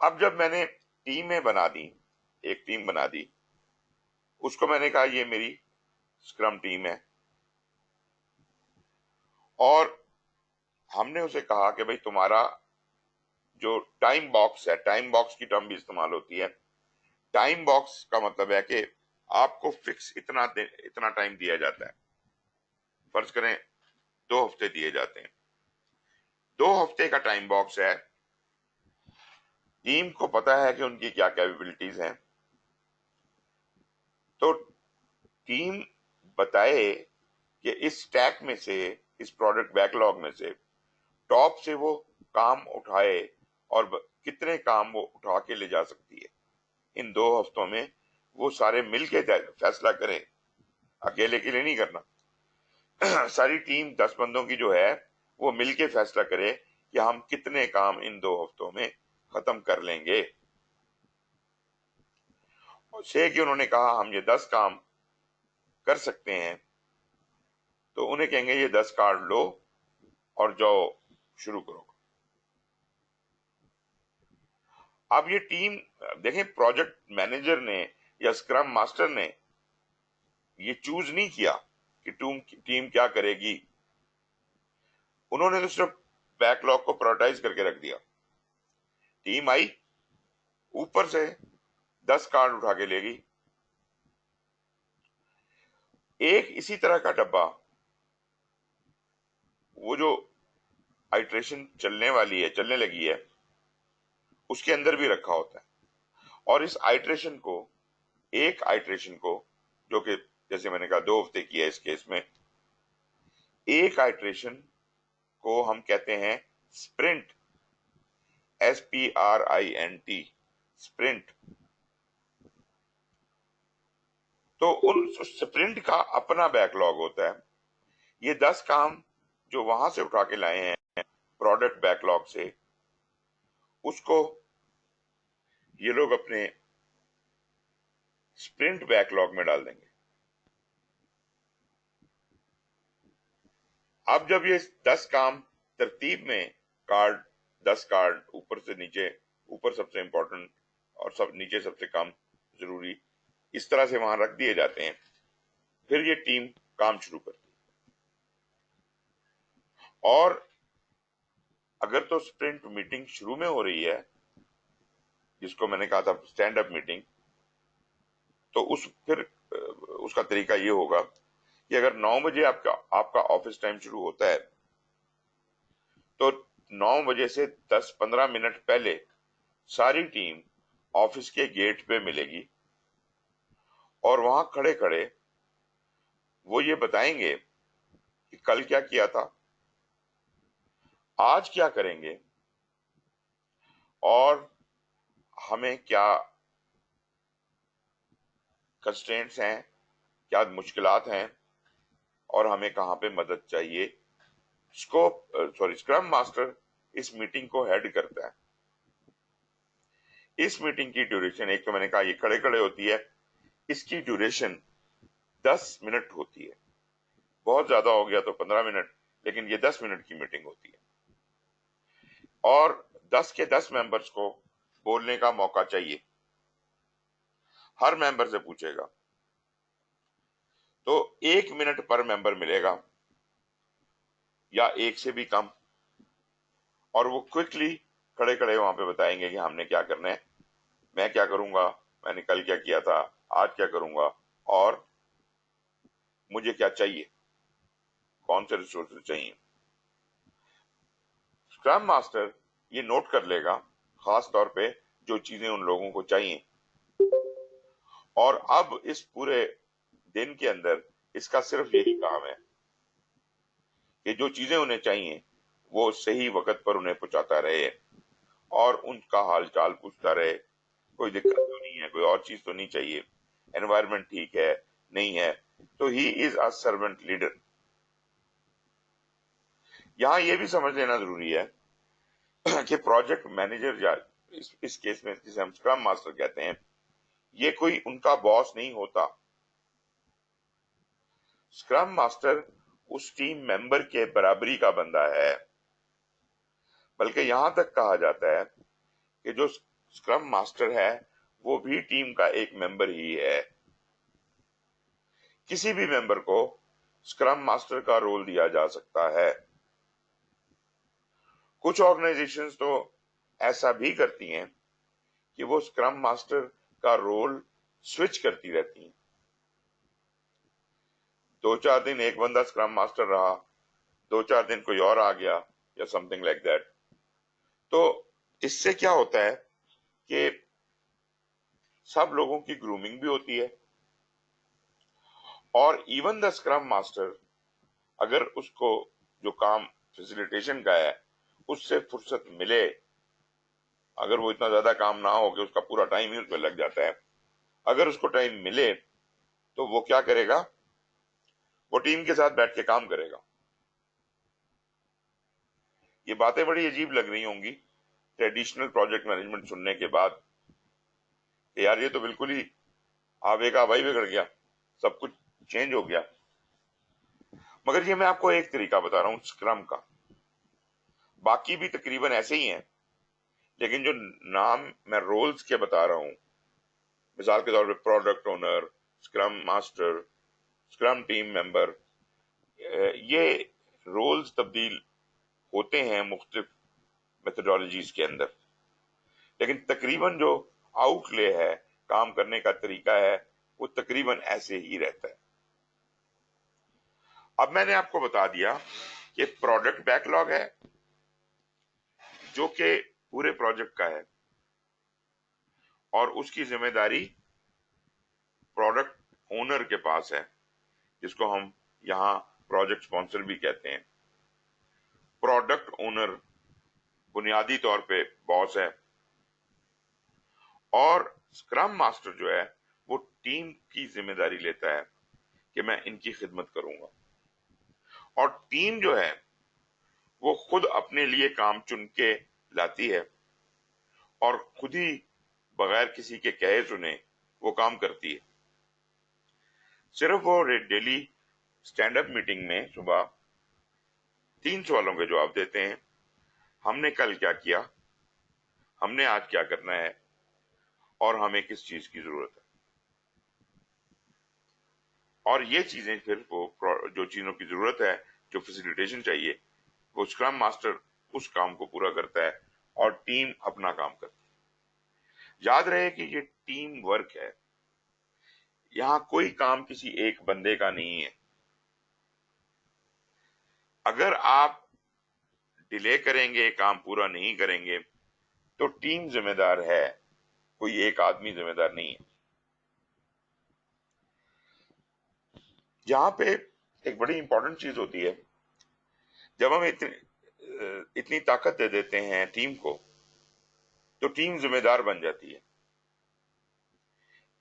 اب جب میں نے ٹیمیں بنا دی، ایک ٹیم بنا دی، اس کو میں نے کہا یہ میری اسکرم ٹیم ہے، اور ہم نے اسے کہا کہ بھئی تمہارا جو ٹائم باکس ہے، ٹائم باکس کی ٹرم بھی استعمال ہوتی ہے. ٹائم باکس کا مطلب ہے کہ آپ کو فکس اتنا ٹائم دیا جاتا ہے. فرض کریں 2 ہفتے دیے جاتے ہیں، 2 ہفتے کا ٹائم باکس ہے. ٹیم کو پتا ہے کہ ان کی کیا کیپیبلٹیز ہیں، تو ٹیم بتائے کہ اس اسٹیک میں سے، اس پروڈکٹ بیک لاگ میں سے ٹاپ سے وہ کام اٹھائے اور کتنے کام وہ اٹھا کے لے جا سکتی ہے. ان 2 ہفتوں میں وہ سارے مل کے فیصلہ کریں، اکیلے کے لیے نہیں کرنا. ساری ٹیم 10 بندوں کی جو ہے وہ مل کے فیصلہ کرے کہ ہم کتنے کام ان 2 ہفتوں میں ختم کر لیں گے. سے کہ انہوں نے کہا ہم یہ 10 کام کر سکتے ہیں، تو انہیں کہیں گے یہ 10 کارڈ لو اور جاؤ شروع کرو. اب یہ ٹیم دیکھیں، پروجیکٹ مینیجر نے یا اسکرم ماسٹر نے یہ چوز نہیں کیا کہ ٹیم کیا کرے گی. انہوں نے تو صرف بیک لاگ کو پرائورٹائز کر کے رکھ دیا. ٹیم آئی، اوپر سے 10 کارڈ اٹھا کے لے گئی. ایک اسی طرح کا ڈبہ، وہ جو آئٹریشن چلنے لگی ہے، اس کے اندر بھی رکھا ہوتا ہے. اور اس ایک آئٹریشن کو جو کہ جیسے میں نے کہا 2 ہفتے کی ہے اس کیس میں، ایک آئٹریشن کو ہم کہتے ہیں اسپرنٹ، SPRINT، اسپرنٹ. تو ان اسپرنٹ کا اپنا بیک لاگ ہوتا ہے. یہ 10 کام جو وہاں سے اٹھا کے لائے ہیں پروڈکٹ بیک لاگ سے، اس کو یہ لوگ اپنے اسپرنٹ بیک لاگ میں ڈال دیں گے. اب جب یہ 10 کام ترتیب میں 10 کارڈ اوپر سے نیچے، اوپر سب سے امپورٹنٹ اور نیچے سب سے کم ضروری، اس طرح سے وہاں رکھ دیے جاتے ہیں، پھر یہ ٹیم کام شروع کرتی ہے. اور اگر تو اسپرنٹ میٹنگ شروع میں ہو رہی ہے، جس کو میں نے کہا تھا اسٹینڈ اپ میٹنگ، تو پھر اس کا طریقہ یہ ہوگا کہ اگر 9 بجے آپ کا آفس ٹائم شروع ہوتا ہے، تو 9 بجے سے 10-15 منٹ پہلے ساری ٹیم آفس کے گیٹ پہ ملے گی، اور وہاں کھڑے کھڑے وہ یہ بتائیں گے کہ کل کیا کیا تھا، آج کیا کریں گے، اور ہمیں کیا کنسٹرینٹس ہیں، کیا مشکلات ہیں، اور ہمیں کہاں پہ مدد چاہیے. اسکرم ماسٹر اس میٹنگ کو ہیڈ کرتا ہے. اس میٹنگ کی ڈیوریشن، ایک تو میں نے کہا یہ کھڑے کھڑے ہوتی ہے، اس کی ڈیوریشن 10 منٹ ہوتی ہے. بہت زیادہ ہو گیا تو 15 منٹ، لیکن یہ 10 منٹ کی میٹنگ ہوتی ہے. اور 10 کے 10 ممبرز کو بولنے کا موقع چاہیے. ہر ممبر سے پوچھے گا تو 1 منٹ پر ممبر ملے گا یا 1 سے بھی کم، اور وہ کوئکلی کھڑے کھڑے وہاں پہ بتائیں گے کہ ہم نے کیا کرنا ہے، میں کیا کروں گا، میں نے کل کیا کیا تھا، آج کیا کروں گا، اور مجھے کیا چاہیے، کون سے ریسورسز چاہیے. اسکرم ماسٹر یہ نوٹ کر لے گا خاص طور پہ جو چیزیں ان لوگوں کو چاہیے، اور اب اس پورے دن کے اندر اس کا صرف یہی کام ہے کہ جو چیزیں انہیں چاہیے وہ صحیح وقت پر انہیں پہنچاتا رہے، اور ان کا حال چال پوچھتا رہے، کوئی دقت تو نہیں ہے، کوئی اور چیز تو نہیں چاہیے، انوائرمنٹ ٹھیک ہے نہیں ہے. تو ہی از اے سرونٹ لیڈر. یہاں یہ بھی سمجھ لینا ضروری ہے کہ پروجیکٹ مینیجر یا اس کیس میں جسے ہم اسکرم ماسٹر کہتے ہیں، یہ کوئی ان کا باس نہیں ہوتا. اسکرم ماسٹر اس ٹیم ممبر کے برابری کا بندہ ہے، بلکہ یہاں تک کہا جاتا ہے کہ جو اسکرم ماسٹر ہے وہ بھی ٹیم کا ایک ممبر ہی ہے. کسی بھی ممبر کو اسکرم ماسٹر کا رول دیا جا سکتا ہے. کچھ آرگنائزیشنز تو ایسا بھی کرتی ہیں کہ وہ اسکرم ماسٹر کا رول سوئچ کرتی رہتی ہیں. 2-4 دن ایک بندہ اسکرم ماسٹر رہا, 2-4 دن کوئی اور آ گیا, یا سم تھنگ لائک دیٹ. تو اس سے کیا ہوتا ہے کہ سب لوگوں کی گرومنگ بھی ہوتی ہے, اور ایون دا اسکرم ماسٹر اگر اس کو جو کام فیسیلیٹیشن کا ہے اس سے فرصت ملے, اگر وہ اتنا زیادہ کام نہ ہو کہ اس کا پورا ٹائم ہی اس پہ لگ جاتا ہے, اگر اس کو ٹائم ملے تو وہ کیا کرے گا, وہ ٹیم کے ساتھ بیٹھ کے کام کرے گا. یہ باتیں بڑی عجیب لگ رہی ہوں گی ٹریڈیشنل پروجیکٹ مینجمنٹ سننے کے بعد کہ یار یہ تو بالکل ہی آبے کا آبائی بگڑ گیا, سب کچھ چینج ہو گیا. مگر یہ میں آپ کو ایک طریقہ بتا رہا ہوں اسکرم کا, باقی بھی تقریباً ایسے ہی ہیں, لیکن جو نام میں رولز کے بتا رہا ہوں, مثال کے طور پہ product owner, scrum master, scrum team member, یہ رولز تبدیل ہوتے ہیں مختلف میتھڈالوجیز کے اندر, لیکن تقریباً جو آؤٹ لے ہے, کام کرنے کا طریقہ ہے, وہ تقریباً ایسے ہی رہتا ہے. اب میں نے آپ کو بتا دیا کہ پروڈکٹ بیک لاگ ہے جو کہ پورے پروجیکٹ کا ہے, اور اس کی ذمہ داری پروڈکٹ اونر کے پاس ہے, جس کو ہم یہاں پروجیکٹ اسپانسر بھی کہتے ہیں. پروڈکٹ اونر بنیادی طور پہ باس ہے, اور اسکرم ماسٹر جو ہے وہ ٹیم کی ذمہ داری لیتا ہے کہ میں ان کی خدمت کروں گا, اور ٹیم جو ہے وہ خود اپنے لیے کام چن کے لاتی ہے اور خود ہی بغیر کسی کے کہے سنے وہ کام کرتی ہے. صرف وہ ڈیلی اسٹینڈ اپ میٹنگ میں صبح 3 سوالوں کے جواب دیتے ہیں, ہم نے کل کیا کیا, ہم نے آج کیا کرنا ہے, اور ہمیں کس چیز کی ضرورت ہے. اور یہ چیزیں پھر وہ جو چیزوں کی ضرورت ہے, جو فیسیلیٹیشن چاہیے, وہ اسکرم ماسٹر اس کام کو پورا کرتا ہے اور ٹیم اپنا کام کرتی ہے. یاد رہے کہ یہ ٹیم ورک ہے, یہاں کوئی کام کسی ایک بندے کا نہیں ہے. اگر آپ ڈیلے کریں گے, کام پورا نہیں کریں گے, تو ٹیم ذمہ دار ہے, کوئی ایک آدمی ذمہ دار نہیں ہے. یہاں پہ ایک بڑی امپورٹنٹ چیز ہوتی ہے, جب ہم اتنی طاقت دے دیتے ہیں ٹیم کو تو ٹیم ذمہ دار بن جاتی ہے.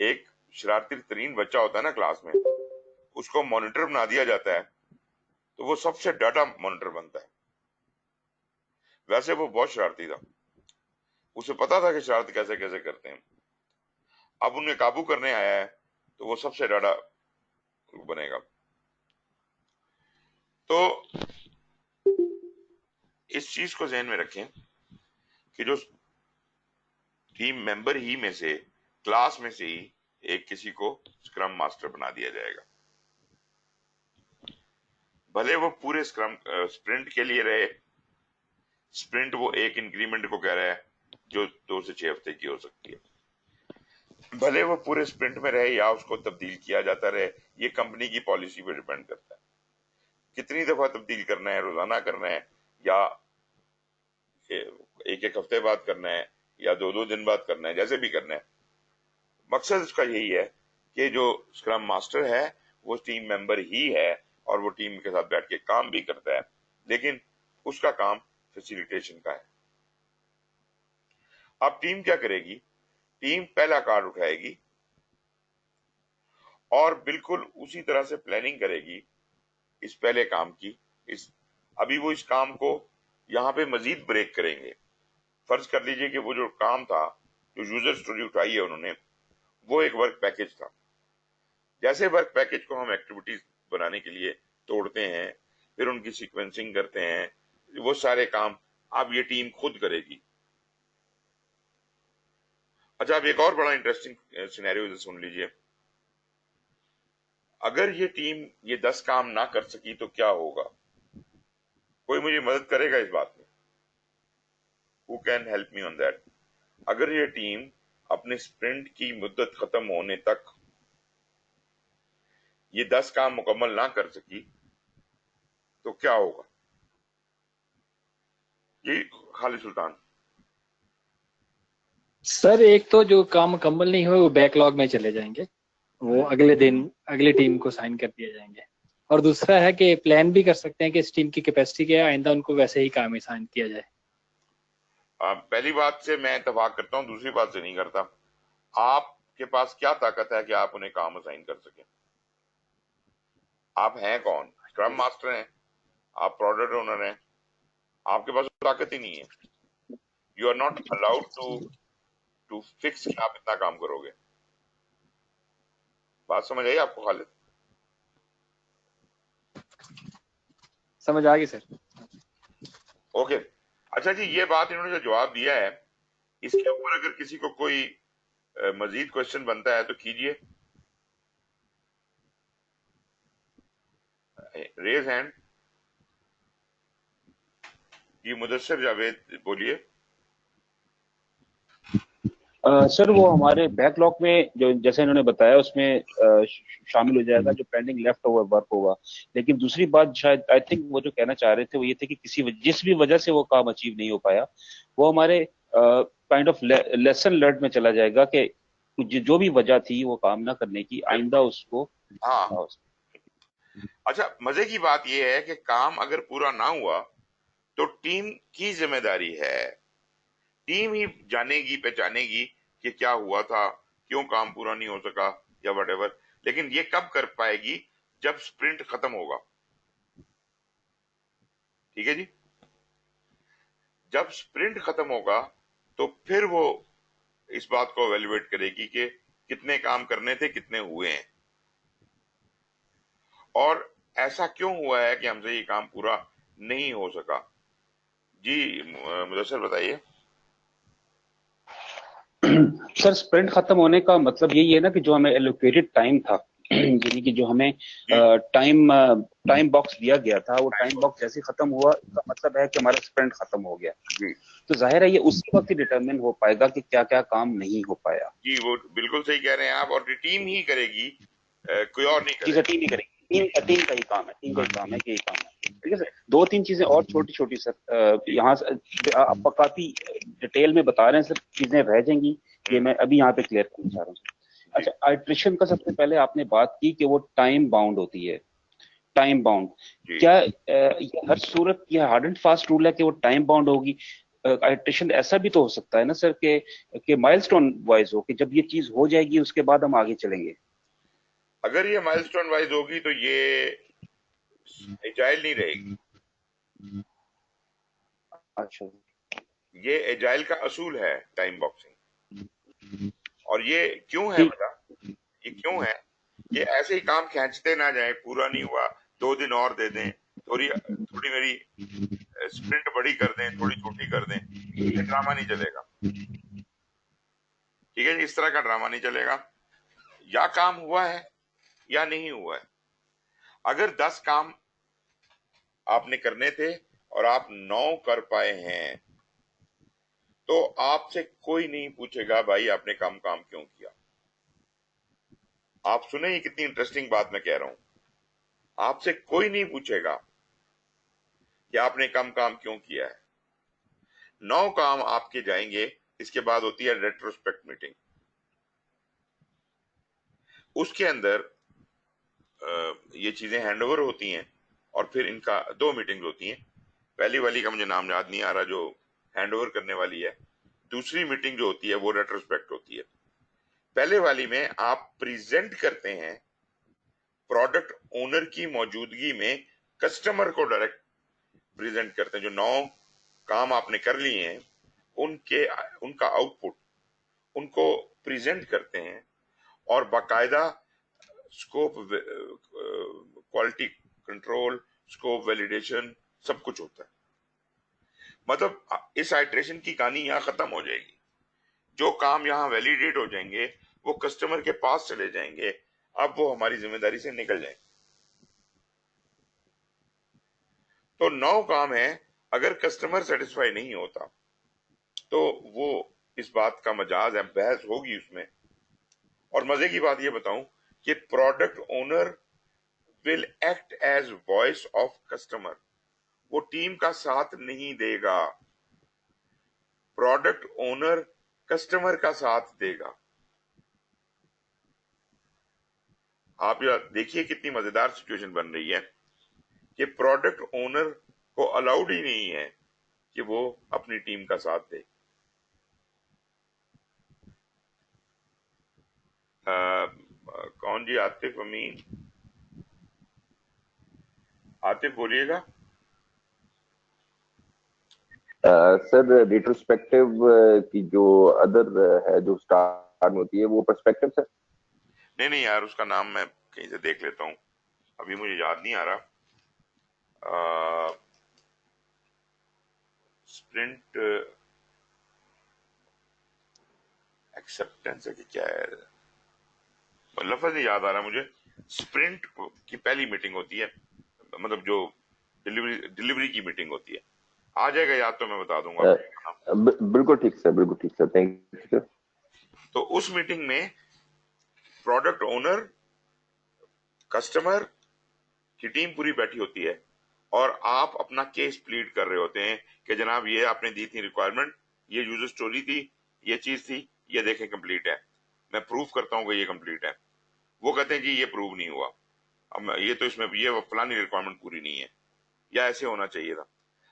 ایک شرارتی ترین بچہ ہوتا ہے نا کلاس میں, اس کو مانیٹر بنا دیا جاتا ہے تو وہ سب سے ڈاٹا مانیٹر بنتا ہے. ویسے وہ بہت شرارتی تھا, اسے پتا تھا کہ شرارت کیسے کیسے کرتے ہیں. اب انہیں قابو کرنے آیا ہے تو وہ سب سے ڈاٹا بنے گا. تو اس چیز کو ذہن میں رکھیں کہ جو ٹیم ممبر ہی میں سے, کلاس میں سے ہی ایک کسی کو اسکرم ماسٹر بنا دیا جائے گا, بھلے وہ پورے اسپرنٹ کے لیے رہے. اسپرنٹ وہ ایک انکریمنٹ کو کہہ رہا ہے جو 2 سے 6 ہفتے کی ہو سکتی ہے, بھلے وہ پورے اسپرنٹ میں رہے یا اس کو تبدیل کیا جاتا رہے. یہ کمپنی کی پالیسی پہ ڈیپینڈ کرتا ہے کتنی دفعہ تبدیل کرنا ہے, روزانہ کرنا ہے یا ایک ہفتے بعد کرنا ہے یا 2 دن بعد کرنا ہے, جیسے بھی کرنا ہے. مقصد اس کا یہی ہے کہ جو اسکرم ماسٹر ہے وہ ٹیم ممبر ہی ہے, اور وہ ٹیم کے ساتھ بیٹھ کے کام بھی کرتا ہے, لیکن اس کا کام فیسیلیٹیشن کا ہے. اب ٹیم کیا کرے گی؟ ٹیم پہلا کارڈ اٹھائے گی اور بالکل اسی طرح سے پلاننگ کرے گی اس پہلے کام کی. ابھی وہ اس کام کو یہاں پہ مزید بریک کریں گے. فرض کر لیجئے کہ وہ جو کام تھا, جو یوزر سٹوری اٹھائی ہے انہوں نے, وہ ایک ورک پیکج تھا. جیسے ورک پیکج کو ہم ایکٹیویٹیز بنانے کے لیے توڑتے ہیں, پھر ان کی سیکوینسنگ کرتے ہیں, وہ سارے کام اب یہ ٹیم خود کرے گی. اچھا, اب ایک اور بڑا انٹرسٹنگ سینیریو سن لیجئے. اگر یہ ٹیم یہ 10 کام نہ کر سکی تو کیا ہوگا؟ کوئی مجھے مدد کرے گا اس بات میں؟ who can help me on that. اگر یہ ٹیم اپنے اسپرنٹ کی مدت ختم ہونے تک یہ 10 کام مکمل نہ کر سکی تو کیا ہوگا؟ جی خالد سلطان. سر ایک تو جو کام مکمل نہیں ہوئے وہ بیک لاگ میں چلے جائیں گے، وہ اگلے دن اگلی ٹیم کو سائن کر دیے جائیں گے. اور دوسرا ہے کہ پلان بھی کر سکتے ہیں کہ اس ٹیم کی کیپیسٹی کیا ہے، آئندہ ان کو ویسے ہی کام اسائن کیا جائے. پہلی بات سے میں اتفاق کرتا ہوں، دوسری بات سے نہیں کرتا. آپ کے پاس کیا طاقت ہے کہ آپ انہیں کام اسائن کر سکیں؟ آپ ہیں کون؟ اسکرم ماسٹر ہیں، آپ پروڈکٹ اونر ہیں، آپ کے پاس طاقت ہی نہیں ہے. You are not allowed to fix کہ آپ اتنا کام کرو گے. بات سمجھ آئی آپ کو خالد؟ سمجھ آ گئی سر. اوکے اچھا جی، یہ بات انہوں نے جو جواب دیا ہے اس کے اوپر اگر کسی کو کوئی مزید کوشچن بنتا ہے تو کیجئے، ریز ہینڈ. جی مدثر جاوید بولیے. سر وہ ہمارے بیک لاگ میں جو جیسے انہوں نے بتایا اس میں شامل ہو جائے گا جو پینڈنگ لیفٹ اوور ورک ہوگا. لیکن دوسری بات شاید آئی تھنک وہ جو کہنا چاہ رہے تھے وہ یہ تھے کہ جس بھی وجہ سے وہ کام اچیو نہیں ہو پایا وہ ہمارے کائنڈ آف لیسن لرن میں چلا جائے گا کہ جو بھی وجہ تھی وہ کام نہ کرنے کی آئندہ اس کو. ہاں اچھا، مزے کی بات یہ ہے کہ کام اگر پورا نہ ہوا تو ٹیم کی ذمہ داری ہے، ٹیم ہی جانے گی پہچانے گی کہ کیا ہوا تھا، کیوں کام پورا نہیں ہو سکا یا وٹ ایور. لیکن یہ کب کر پائے گی؟ جب سپرنٹ ختم ہوگا. ٹھیک ہے جی، جب سپرنٹ ختم ہوگا تو پھر وہ اس بات کو ایویلویٹ کرے گی کہ کتنے کام کرنے تھے، کتنے ہوئے ہیں، اور ایسا کیوں ہوا ہے کہ ہم سے یہ کام پورا نہیں ہو سکا. جی مدثر بتائیے. سر اسپرنٹ ختم ہونے کا مطلب یہی ہے نا کہ جو ہمیں ایلوکیٹڈ ٹائم تھا یعنی کہ جو ہمیں ٹائم باکس دیا گیا تھا وہ ٹائم باکس جیسے ختم ہوا اس کا مطلب ہے کہ ہمارا اسپرنٹ ختم ہو گیا. جی تو ظاہر ہے یہ اسی وقت ہی ڈٹرمن ہو پائے گا کہ کیا کیا کام نہیں ہو پایا. جی وہ بالکل صحیح کہہ رہے ہیں آپ، اور ٹیم ہی کرے گی، کوئی اور نہیں جی کرے سر گا. ٹیم ہی کرے گی، ٹیم کا ہی کام ہے، ٹیم کا ہی کام ہے کہ یہی کام ہے. ٹھیک ہے سر. دو تین چیزیں اور چھوٹی چھوٹی سر یہاں آپ کافی ڈیٹیل میں بتا رہے ہیں سر، چیزیں رہ جائیں گی یہ میں ابھی یہاں پہ کلیئر کرنا چاہ رہا ہوں. اچھا آئٹریشن کا سب سے پہلے آپ نے بات کی کہ وہ ٹائم باؤنڈ ہوتی ہے. ٹائم باؤنڈ کیا ہر صورت یہ ہارڈ اینڈ فاسٹ رول ہے کہ وہ ٹائم باؤنڈ ہوگی؟ آئٹریشن ایسا بھی تو ہو سکتا ہے نا سر کہ مائل سٹون وائز ہو کہ جب یہ چیز ہو جائے گی اس کے بعد ہم آگے چلیں گے. اگر یہ مائل سٹون وائز ہوگی تو یہ ایجائل نہیں رہے گی. اچھا یہ ایجائل کا اصول ہے ٹائم باکسنگ. اور یہ کیوں ہے بتا، یہ کیوں ہے؟ یہ ایسے ہی کام کھینچتے نہ جائیں، پورا نہیں ہوا 2 دن اور دے دیں، تھوڑی میری اسپرنٹ بڑی کر دیں، تھوڑی چھوٹی کر دیں، یہ ڈرامہ نہیں چلے گا. ٹھیک ہے جی، اس طرح کا ڈرامہ نہیں چلے گا. یا کام ہوا ہے یا نہیں ہوا ہے. اگر 10 کام آپ نے کرنے تھے اور آپ 9 کر پائے ہیں تو آپ سے کوئی نہیں پوچھے گا بھائی آپ نے کام کیوں کیا. آپ سنیں یہ کتنی انٹرسٹنگ بات میں کہہ رہا ہوں. آپ سے کوئی نہیں پوچھے گا کہ آپ نے کام کیوں کیا ہے. 9 کام آپ کے جائیں گے، اس کے بعد ہوتی ہے ریٹروسپیکٹ میٹنگ. اس کے اندر یہ چیزیں ہینڈ اوور ہوتی ہیں اور پھر ان کا 2 میٹنگ ہوتی ہیں. پہلی والی کا مجھے نام یاد نہیں آ رہا جو ہینڈ اوور کرنے والی ہے. دوسری میٹنگ جو ہوتی ہے وہ ریٹروسپیکٹ ہوتی ہے. پہلے والی میں آپ پریزنٹ کرتے ہیں پروڈکٹ اونر کی موجودگی میں، کسٹمر کو ڈائریکٹ پریزنٹ کرتے ہیں. جو 9 کام آپ نے کر لیے ہیں ان کا آؤٹ پٹ ان کو پریزنٹ کرتے ہیں، اور باقاعدہ scope quality control, scope validation سب کچھ ہوتا ہے. مطلب اس آئٹریشن کی کہانی یہاں ختم ہو جائے گی. جو کام یہاں ویلیڈیٹ ہو جائیں گے وہ کسٹمر کے پاس چلے جائیں گے، اب وہ ہماری ذمہ داری سے نکل جائیں گے. تو 9 کام ہیں، اگر کسٹمر سیٹسفائی نہیں ہوتا تو وہ اس بات کا مجاز ہے، بحث ہوگی اس میں. اور مزے کی بات یہ بتاؤں کہ product owner will act as voice of customer. وہ ٹیم کا ساتھ نہیں دے گا، پروڈکٹ اونر کسٹمر کا ساتھ دے گا. آپ دیکھیے کتنی مزیدار سچویشن بن رہی ہے کہ پروڈکٹ اونر کو الاؤڈ ہی نہیں ہے کہ وہ اپنی ٹیم کا ساتھ دے. کون جی؟ عاطف امین، عاطف بولیے گا. سر ریٹروسپیکٹو کی جو ادر ہے جو اسٹارٹ ہوتی ہے وہ پرسپیکٹو سر؟ نہیں یار، اس کا نام میں کہیں سے دیکھ لیتا ہوں، ابھی مجھے یاد نہیں آ رہا. اسپرنٹ ایکسپٹینس ہے کہ کیا ہے، لفظ نہیں یاد آ رہا مجھے. اسپرنٹ کی پہلی میٹنگ ہوتی ہے، مطلب جو ڈلیوری کی میٹنگ ہوتی ہے. آ جائے گا یاد تو میں بتا دوں گا. بالکل ٹھیک سر، بالکل ٹھیک سر، تھینک یو سر. تو اس میٹنگ میں پروڈکٹ اونر، کسٹمر کی ٹیم پوری بیٹھی ہوتی ہے اور آپ اپنا کیس پلیڈ کر رہے ہوتے ہیں کہ جناب یہ آپ نے دی تھی ریکوائرمنٹ، یہ یوزر سٹوری تھی، یہ چیز تھی، یہ دیکھیں کمپلیٹ ہے، میں پروف کرتا ہوں کہ یہ کمپلیٹ ہے. وہ کہتے ہیں جی یہ پروو نہیں ہوا، اب یہ تو اس میں یہ فلانی ریکوائرمنٹ پوری نہیں ہے، یا ایسے ہونا چاہیے تھا.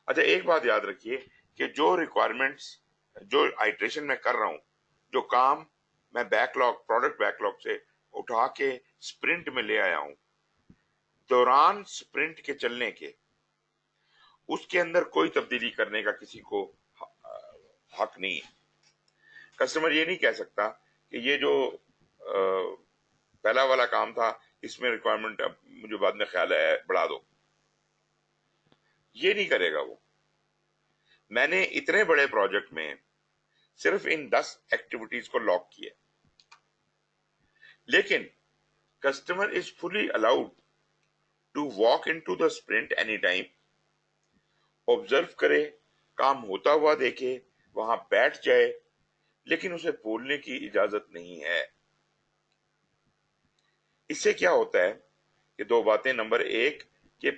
اچھا ایک بات یاد رکھیے کہ جو ریکوائرمنٹس جو آئٹریشن میں کر رہا ہوں، جو کام میں back log, product back log سے اٹھا کے اسپرنٹ میں لے آیا ہوں، دوران اسپرنٹ کے چلنے کے اس کے اندر کوئی تبدیلی کرنے کا کسی کو حق نہیں ہے. کسٹمر یہ نہیں کہہ سکتا کہ یہ جو پہلا والا کام تھا اس میں ریکوائرمنٹ اب مجھے بعد میں خیال ہے بڑھا دو، یہ نہیں کرے گا وہ. میں نے اتنے بڑے پروجیکٹ میں صرف ان 10 ایکٹیویٹیز کو لاک کیا، لیکن customer is fully allowed to walk in to the sprint any time, observe کرے، کام ہوتا ہوا دیکھے، وہاں بیٹھ جائے، لیکن اسے بولنے کی اجازت نہیں ہے. اس سے کیا ہوتا ہے کہ دو باتیں. نمبر ایک کہ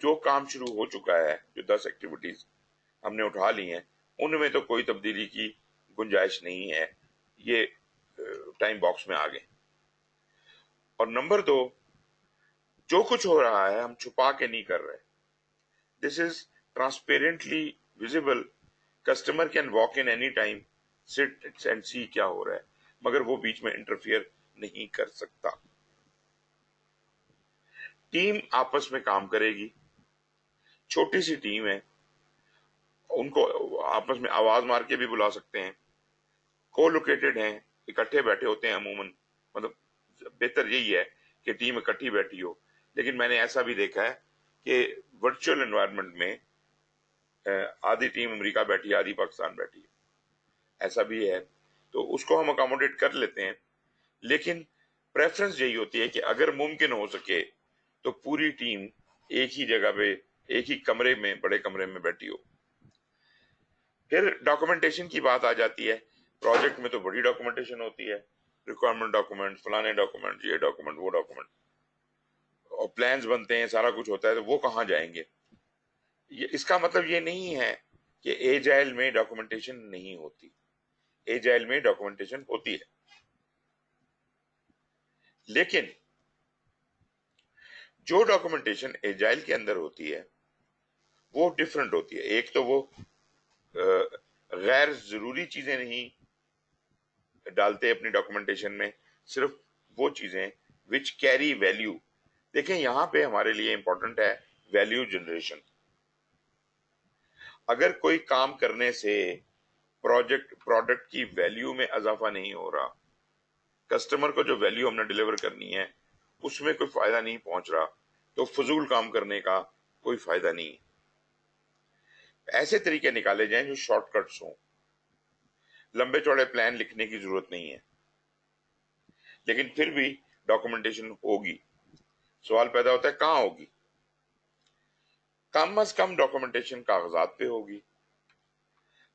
جو کام شروع ہو چکا ہے، جو 10 ایکٹیویٹیز ہم نے اٹھا لی ہیں، ان میں تو کوئی تبدیلی کی گنجائش نہیں ہے، یہ ٹائم باکس میں آ گئے. اور نمبر دو، جو کچھ ہو رہا ہے ہم چھپا کے نہیں کر رہے، this is transparently visible. Customer can walk in any time, sit and see کیا ہو رہا ہے، مگر وہ بیچ میں انٹرفیئر نہیں کر سکتا. ٹیم آپس میں کام کرے گی، چھوٹی سی ٹیم ہے، ان کو آپس میں آواز مار کے بھی بلا سکتے ہیں، کو لوکیٹڈ ہیں، اکٹھے بیٹھے ہوتے ہیں عموماً. مطلب بہتر یہی ہے کہ ٹیم اکٹھی بیٹھی ہو، لیکن میں نے ایسا بھی دیکھا ہے کہ ورچوئل انوائرمنٹ میں آدھی ٹیم امریکہ بیٹھی ہے، آدھی پاکستان بیٹھی ہے، ایسا بھی ہے. تو اس کو ہم اکاموڈیٹ کر لیتے ہیں، لیکن پریفرنس یہی ہوتی ہے کہ اگر ممکن ہو سکے تو پوری ٹیم ایک ہی جگہ پہ، ایک ہی کمرے میں، بڑے کمرے میں بیٹھی ہو. پھر ڈاکومنٹیشن کی بات آ جاتی ہے. پروجیکٹ میں تو بڑی ڈاکومنٹیشن ہوتی ہے، ریکوائرمنٹ ڈاکومنٹ، فلانے ڈاکومنٹ، یہ ڈاکومنٹ، وہ ڈاکومنٹ، اور پلانز بنتے ہیں، سارا کچھ ہوتا ہے، تو وہ کہاں جائیں گے؟ اس کا مطلب یہ نہیں ہے کہ ایجائل میں ڈاکومنٹیشن نہیں ہوتی، ایجائل میں ڈاکومنٹیشن ہوتی ہے، لیکن جو ڈاکومنٹیشن ایجائل کے اندر ہوتی ہے وہ ڈفرنٹ ہوتی ہے. ایک تو وہ غیر ضروری چیزیں نہیں ڈالتے اپنی ڈاکومنٹیشن میں، صرف وہ چیزیں وچ کیری ویلیو. دیکھیں یہاں پہ ہمارے لیے امپورٹنٹ ہے ویلیو جنریشن. اگر کوئی کام کرنے سے پروڈکٹ کی ویلیو میں اضافہ نہیں ہو رہا، کسٹمر کو جو ویلیو ہم نے ڈیلیور کرنی ہے اس میں کوئی فائدہ نہیں پہنچ رہا، تو فضول کام کرنے کا کوئی فائدہ نہیں. ایسے طریقے نکالے جائیں جو شارٹ کٹس ہوں. لمبے چوڑے پلان لکھنے کی ضرورت نہیں ہے، لیکن پھر بھی ڈاکومنٹیشن ہوگی. سوال پیدا ہوتا ہے کہاں ہوگی؟ کم از کم ڈاکومنٹیشن کاغذات پہ ہوگی،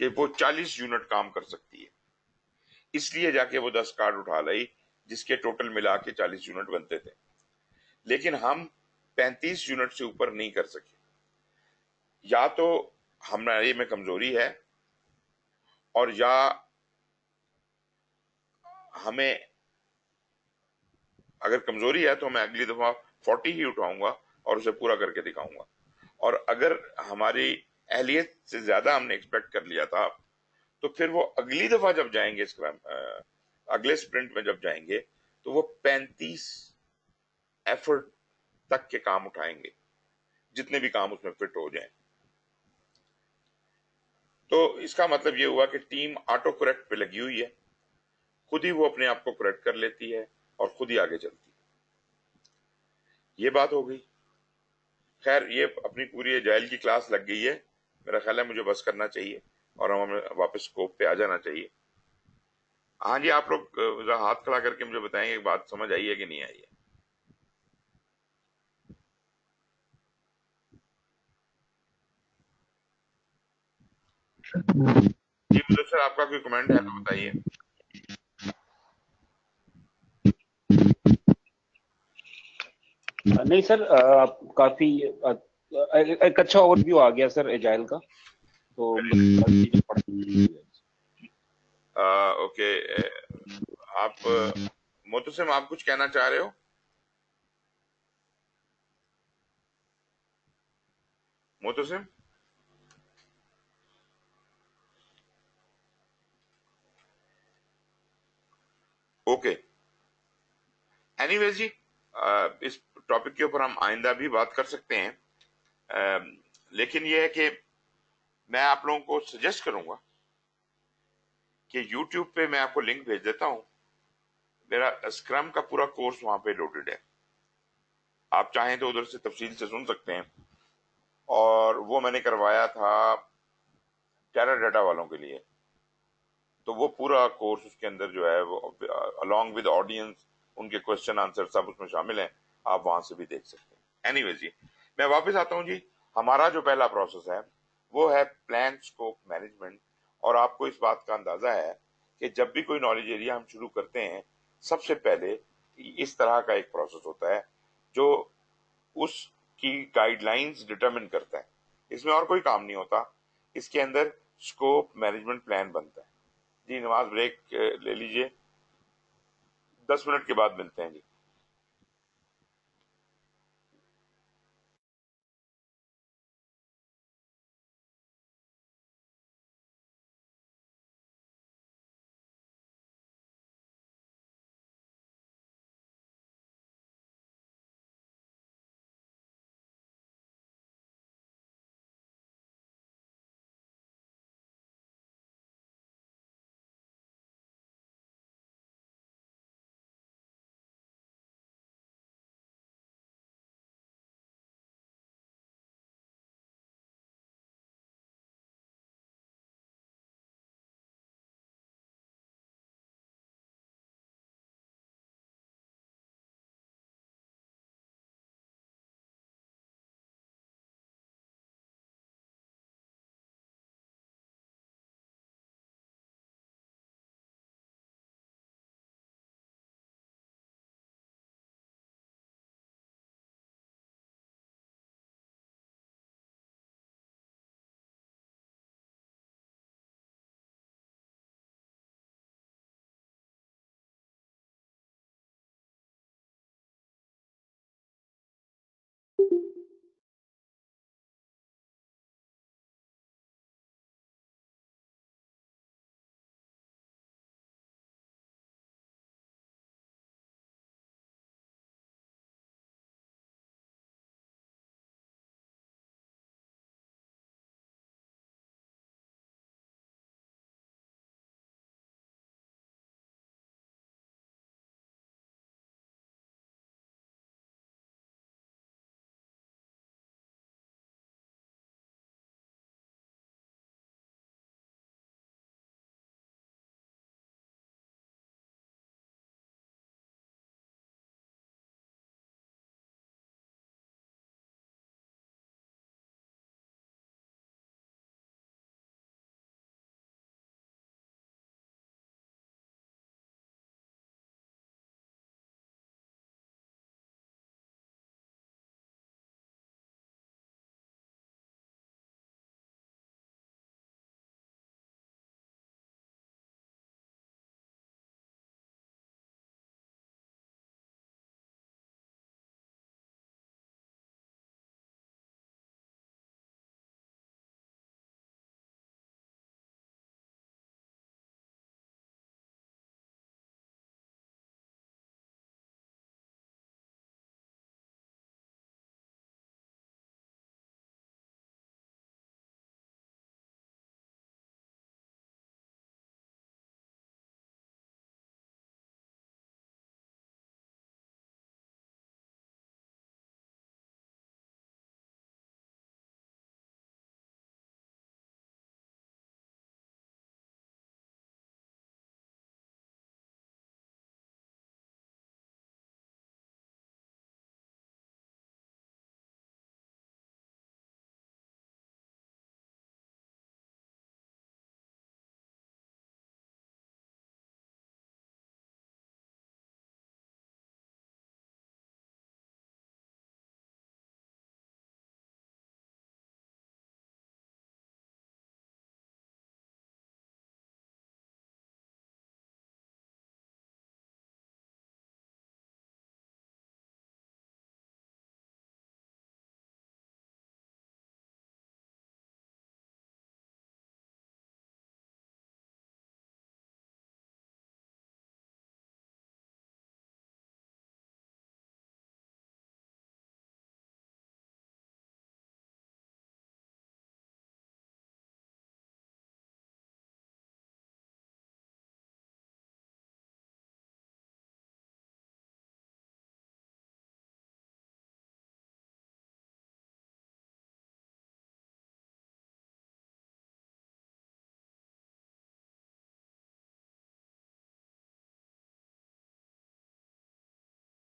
کہ وہ 40 یونٹ کام کر سکتی ہے، اس لیے جا کے وہ 10 کارڈ اٹھا لائی جس کے ٹوٹل ملا کے 40 یونٹ بنتے تھے، لیکن ہم 35 یونٹ سے اوپر نہیں کر سکے. یا تو ہمارے میں کمزوری ہے، اور یا ہمیں اگر کمزوری ہے تو میں اگلی دفعہ 40 ہی اٹھاؤں گا اور اسے پورا کر کے دکھاؤں گا. اور اگر ہماری اہلیت سے زیادہ ہم نے ایکسپیکٹ کر لیا تھا تو پھر وہ اگلی دفعہ جب جائیں گے اگلے اسپرنٹ میں جب جائیں گے تو وہ 35 ایفرٹ تک کے کام اٹھائیں گے، جتنے بھی کام اس میں فٹ ہو جائیں. تو اس کا مطلب یہ ہوا کہ ٹیم آٹو کریکٹ پہ لگی ہوئی ہے، خود ہی وہ اپنے آپ کو کریکٹ کر لیتی ہے اور خود ہی آگے چلتی ہے. یہ بات ہو گئی. خیر یہ اپنی پوری ایجائل کی کلاس لگ گئی ہے، میرا خیال ہے مجھے بس کرنا چاہیے اور ہمیں واپس اسکوپ پہ آ جانا چاہیے. ہاں جی، آپ لوگ ذرا ہاتھ کھڑا کر کے مجھے بتائیں کہ بات سمجھ آئی ہے کہ نہیں آئی ہے. جی مدثر، آپ کا کوئی کمنٹ ہے تو بتائیے. نہیں سر، کافی ایک اچھا اوور ویو آ گیا سر ایجائل کا، تو اوکے. آپ محتسم، آپ کچھ کہنا چاہ رہے ہو؟ محتسم؟ اوکے. اینی ویز جی، اس ٹاپک کے اوپر ہم آئندہ بھی بات کر سکتے ہیں، لیکن یہ ہے کہ میں آپ لوگوں کو سجیسٹ کروں گا کہ یوٹیوب پہ میں آپ کو لنک بھیج دیتا ہوں، میرا اسکرم کا پورا کورس وہاں پہ لوڈڈ ہے، آپ چاہیں تو ادھر سے تفصیل سے سن سکتے ہیں. اور وہ میں نے کروایا تھا ٹیرا ڈیٹا والوں کے لیے، تو وہ پورا کورس اس کے اندر جو ہے وہ along with آڈینس، ان کے کوشچن آنسر سب اس میں شامل ہیں، آپ وہاں سے بھی دیکھ سکتے ہیں. اینی ویز جی، میں واپس آتا ہوں. جی ہمارا جو پہلا پروسیس ہے وہ ہے پلان اسکوپ مینجمنٹ. اور آپ کو اس بات کا اندازہ ہے کہ جب بھی کوئی نالج ایریا ہم شروع کرتے ہیں، سب سے پہلے اس طرح کا ایک پروسیس ہوتا ہے جو اس کی گائیڈ لائنز ڈٹرمن کرتا ہے. اس میں اور کوئی کام نہیں ہوتا، اس کے اندر اسکوپ مینجمنٹ پلان بنتا ہے. جی نماز بریک لے لیجئے، 10 منٹ کے بعد ملتے ہیں. جی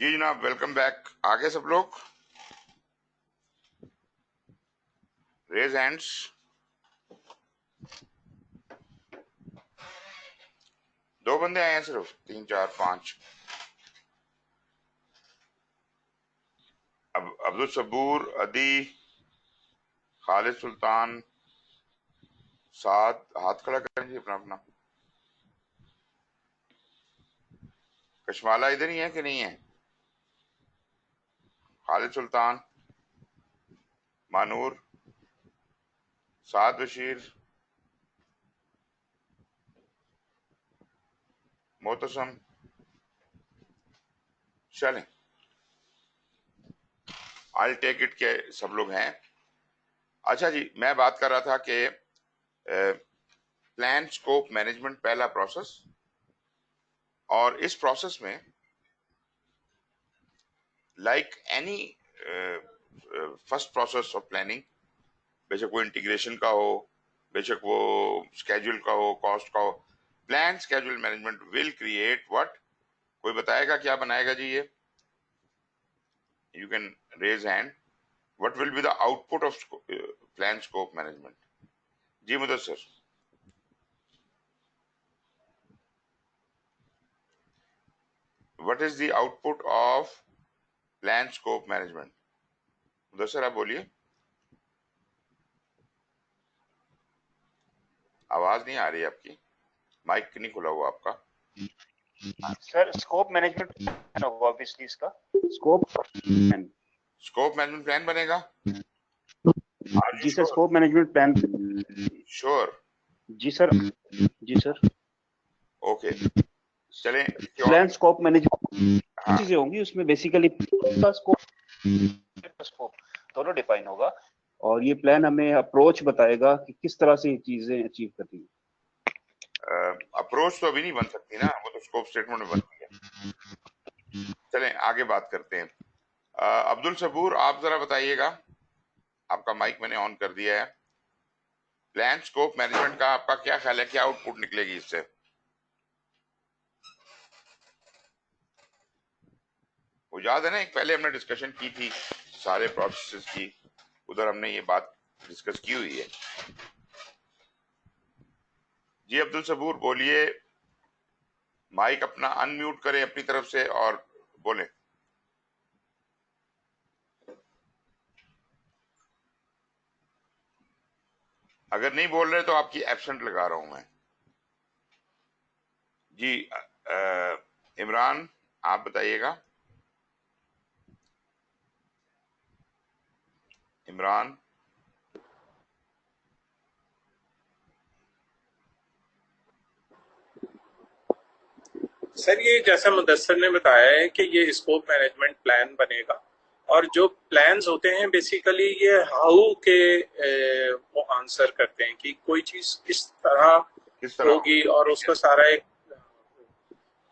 جی جناب ویلکم بیک. آگے سب لوگ ریز ہینڈس. دو بندے آئے ہیں صرف, 3 4 5. اب عبدالصبور, عدی, خالد سلطان, سعد. ہاتھ کھڑا کریں جی اپنا اپنا. کشمالہ ادھر ہی ہے کہ نہیں ہے؟ خالد سلطان, مانور, سعد بشیر, محتسم. چلیں آئی ٹیک اٹ کے سب لوگ ہیں. اچھا جی, میں بات کر رہا تھا کہ پلان اسکوپ مینجمنٹ پہلا پروسیس, اور اس پروسیس میں like any first process of planning, بے شک وہ انٹیگریشن کا ہو, بے شک وہ اسکیجول کا ہو, کاسٹ کا ہو, plan schedule management will create what. کوئی بتائے گا کیا بنائے گا جی یہ؟ You can raise hand. What will be the output of plan scope management? جی Mudassir. What is the output of plan scope management? Mudassir آپ بولیے, آواز نہیں آ رہی ہے آپ کی, مائک نہیں کھلا ہوا آپ کا. سر اسکوپ مینجمنٹ ہوگا obviously اس کا اسکوپ مینجمنٹ پلان بنے گا. جی سر اسکوپ مینجمنٹ پلان شور. جی سر اوکے چلیں. پلان اسکوپ مینجمنٹ چیزیں ہوں گی اس میں بیسیکلی اسکوپ دونوں ڈیفائن ہوگا, اور یہ پلان ہمیں اپروچ بتائے گا کہ کس طرح سے یہ چیزیں اچیو کرنی ہیں. اپروچ تو ابھی نہیں بن سکتی نا, وہ تو اسکوپ اسٹیٹمنٹ میں بنتی ہے. چلیں آگے بات کرتے ہیں. عبدالصبور آپ ذرا بتائیے گا, آپ کا مائک میں نے آن کر دیا ہے. پلان اسکوپ مینجمنٹ کا آپ کا کیا خیال ہے, کیا آؤٹ پٹ نکلے گی اس سے؟ وہ یاد ہے نا ایک پہلے ہم نے ڈسکشن کی تھی سارے پروسیسز کی, ادھر ہم نے یہ بات ڈسکس کی ہوئی ہے. جی عبدالصبور بولیے, مائک اپنا ان میوٹ کریں اپنی طرف سے اور بولیں. اگر نہیں بول رہے تو آپ کی ایبسنٹ لگا رہا ہوں میں. جی عمران آپ بتائیے گا. عمران سر یہ جیسا مدثر نے بتایا ہے کہ یہ اسکوپ مینجمنٹ پلان بنے گا, اور جو پلانز ہوتے ہیں بیسیکلی یہ ہاؤ کے وہ آنسر کرتے ہیں کہ کوئی چیز کس طرح ہوگی, اور اس کا سارا ایک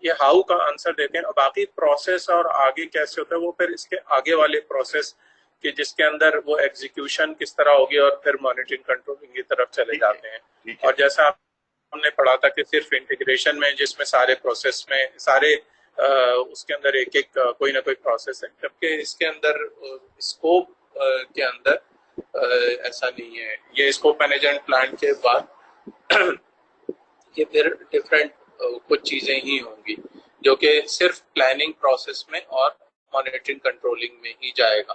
یہ ہاؤ کا آنسر دیتے ہیں. اور باقی پروسیس اور آگے کیسے ہوتا ہے وہ پھر اس کے آگے والے پروسیس کہ جس کے اندر وہ ایگزیکیوشن کس طرح ہوگی اور پھر مانیٹرنگ کنٹرولنگ کی طرف چلے جاتے ہیں. اور جیسا ہم نے پڑھا تھا کہ صرف انٹیگریشن میں جس میں سارے پروسیس میں سارے اس کے اندر ایک ایک کوئی نہ کوئی پروسیس ہے, جبکہ اس کے اندر اسکوپ کے اندر ایسا نہیں ہے. یہ اسکوپ مینجمنٹ پلان کے بعد یہ پھر ڈفرینٹ کچھ چیزیں ہی ہوں گی جو کہ صرف پلاننگ پروسیس میں اور مانیٹرنگ کنٹرولنگ میں ہی جائے گا.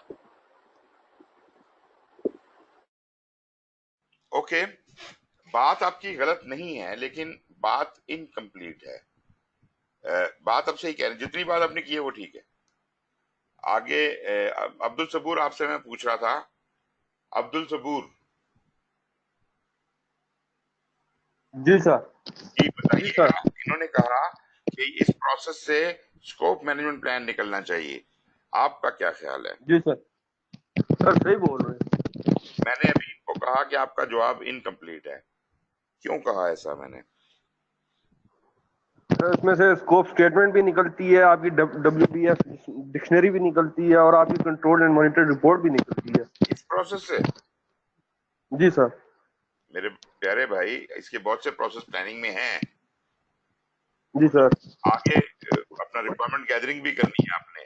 اوکے, بات آپ کی غلط نہیں ہے لیکن بات انکمپلیٹ ہے. بات اب صحیح کہہ رہے ہیں, جتنی بات آپ نے کی ہے وہ ٹھیک ہے. آگے عبدالصبور آپ سے میں پوچھ رہا تھا. عبدالصبور جی سر. جی بتائیے گا, انہوں نے کہا کہ اس پروسیس سے اسکوپ مینجمنٹ پلان نکلنا چاہیے, آپ کا کیا خیال ہے؟ جی سر صحیح بول رہے ہیں. میں نے ابھی ان کو کہا کہ آپ کا جواب انکمپلیٹ ہے. کیوں کہا ایسا میں نے؟ سر اس میں سے اسکوپ اسٹیٹمنٹ بھی نکلتی ہے, آپ کی WPF ڈکشنری بھی نکلتی ہے, اور آپ کی کنٹرول اینڈ مانیٹر رپورٹ بھی نکلتی ہے اس پروسیس سے. جی سر. میرے پیارے بھائی اس کے بہت سے پروسیس پلاننگ میں ہیں. جی سر. آگے اپنا ریکوائرمنٹ گیدرنگ بھی کرنی ہے آپ نے,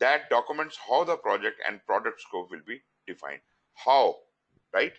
that documents how the project and product scope will be defined. How, right?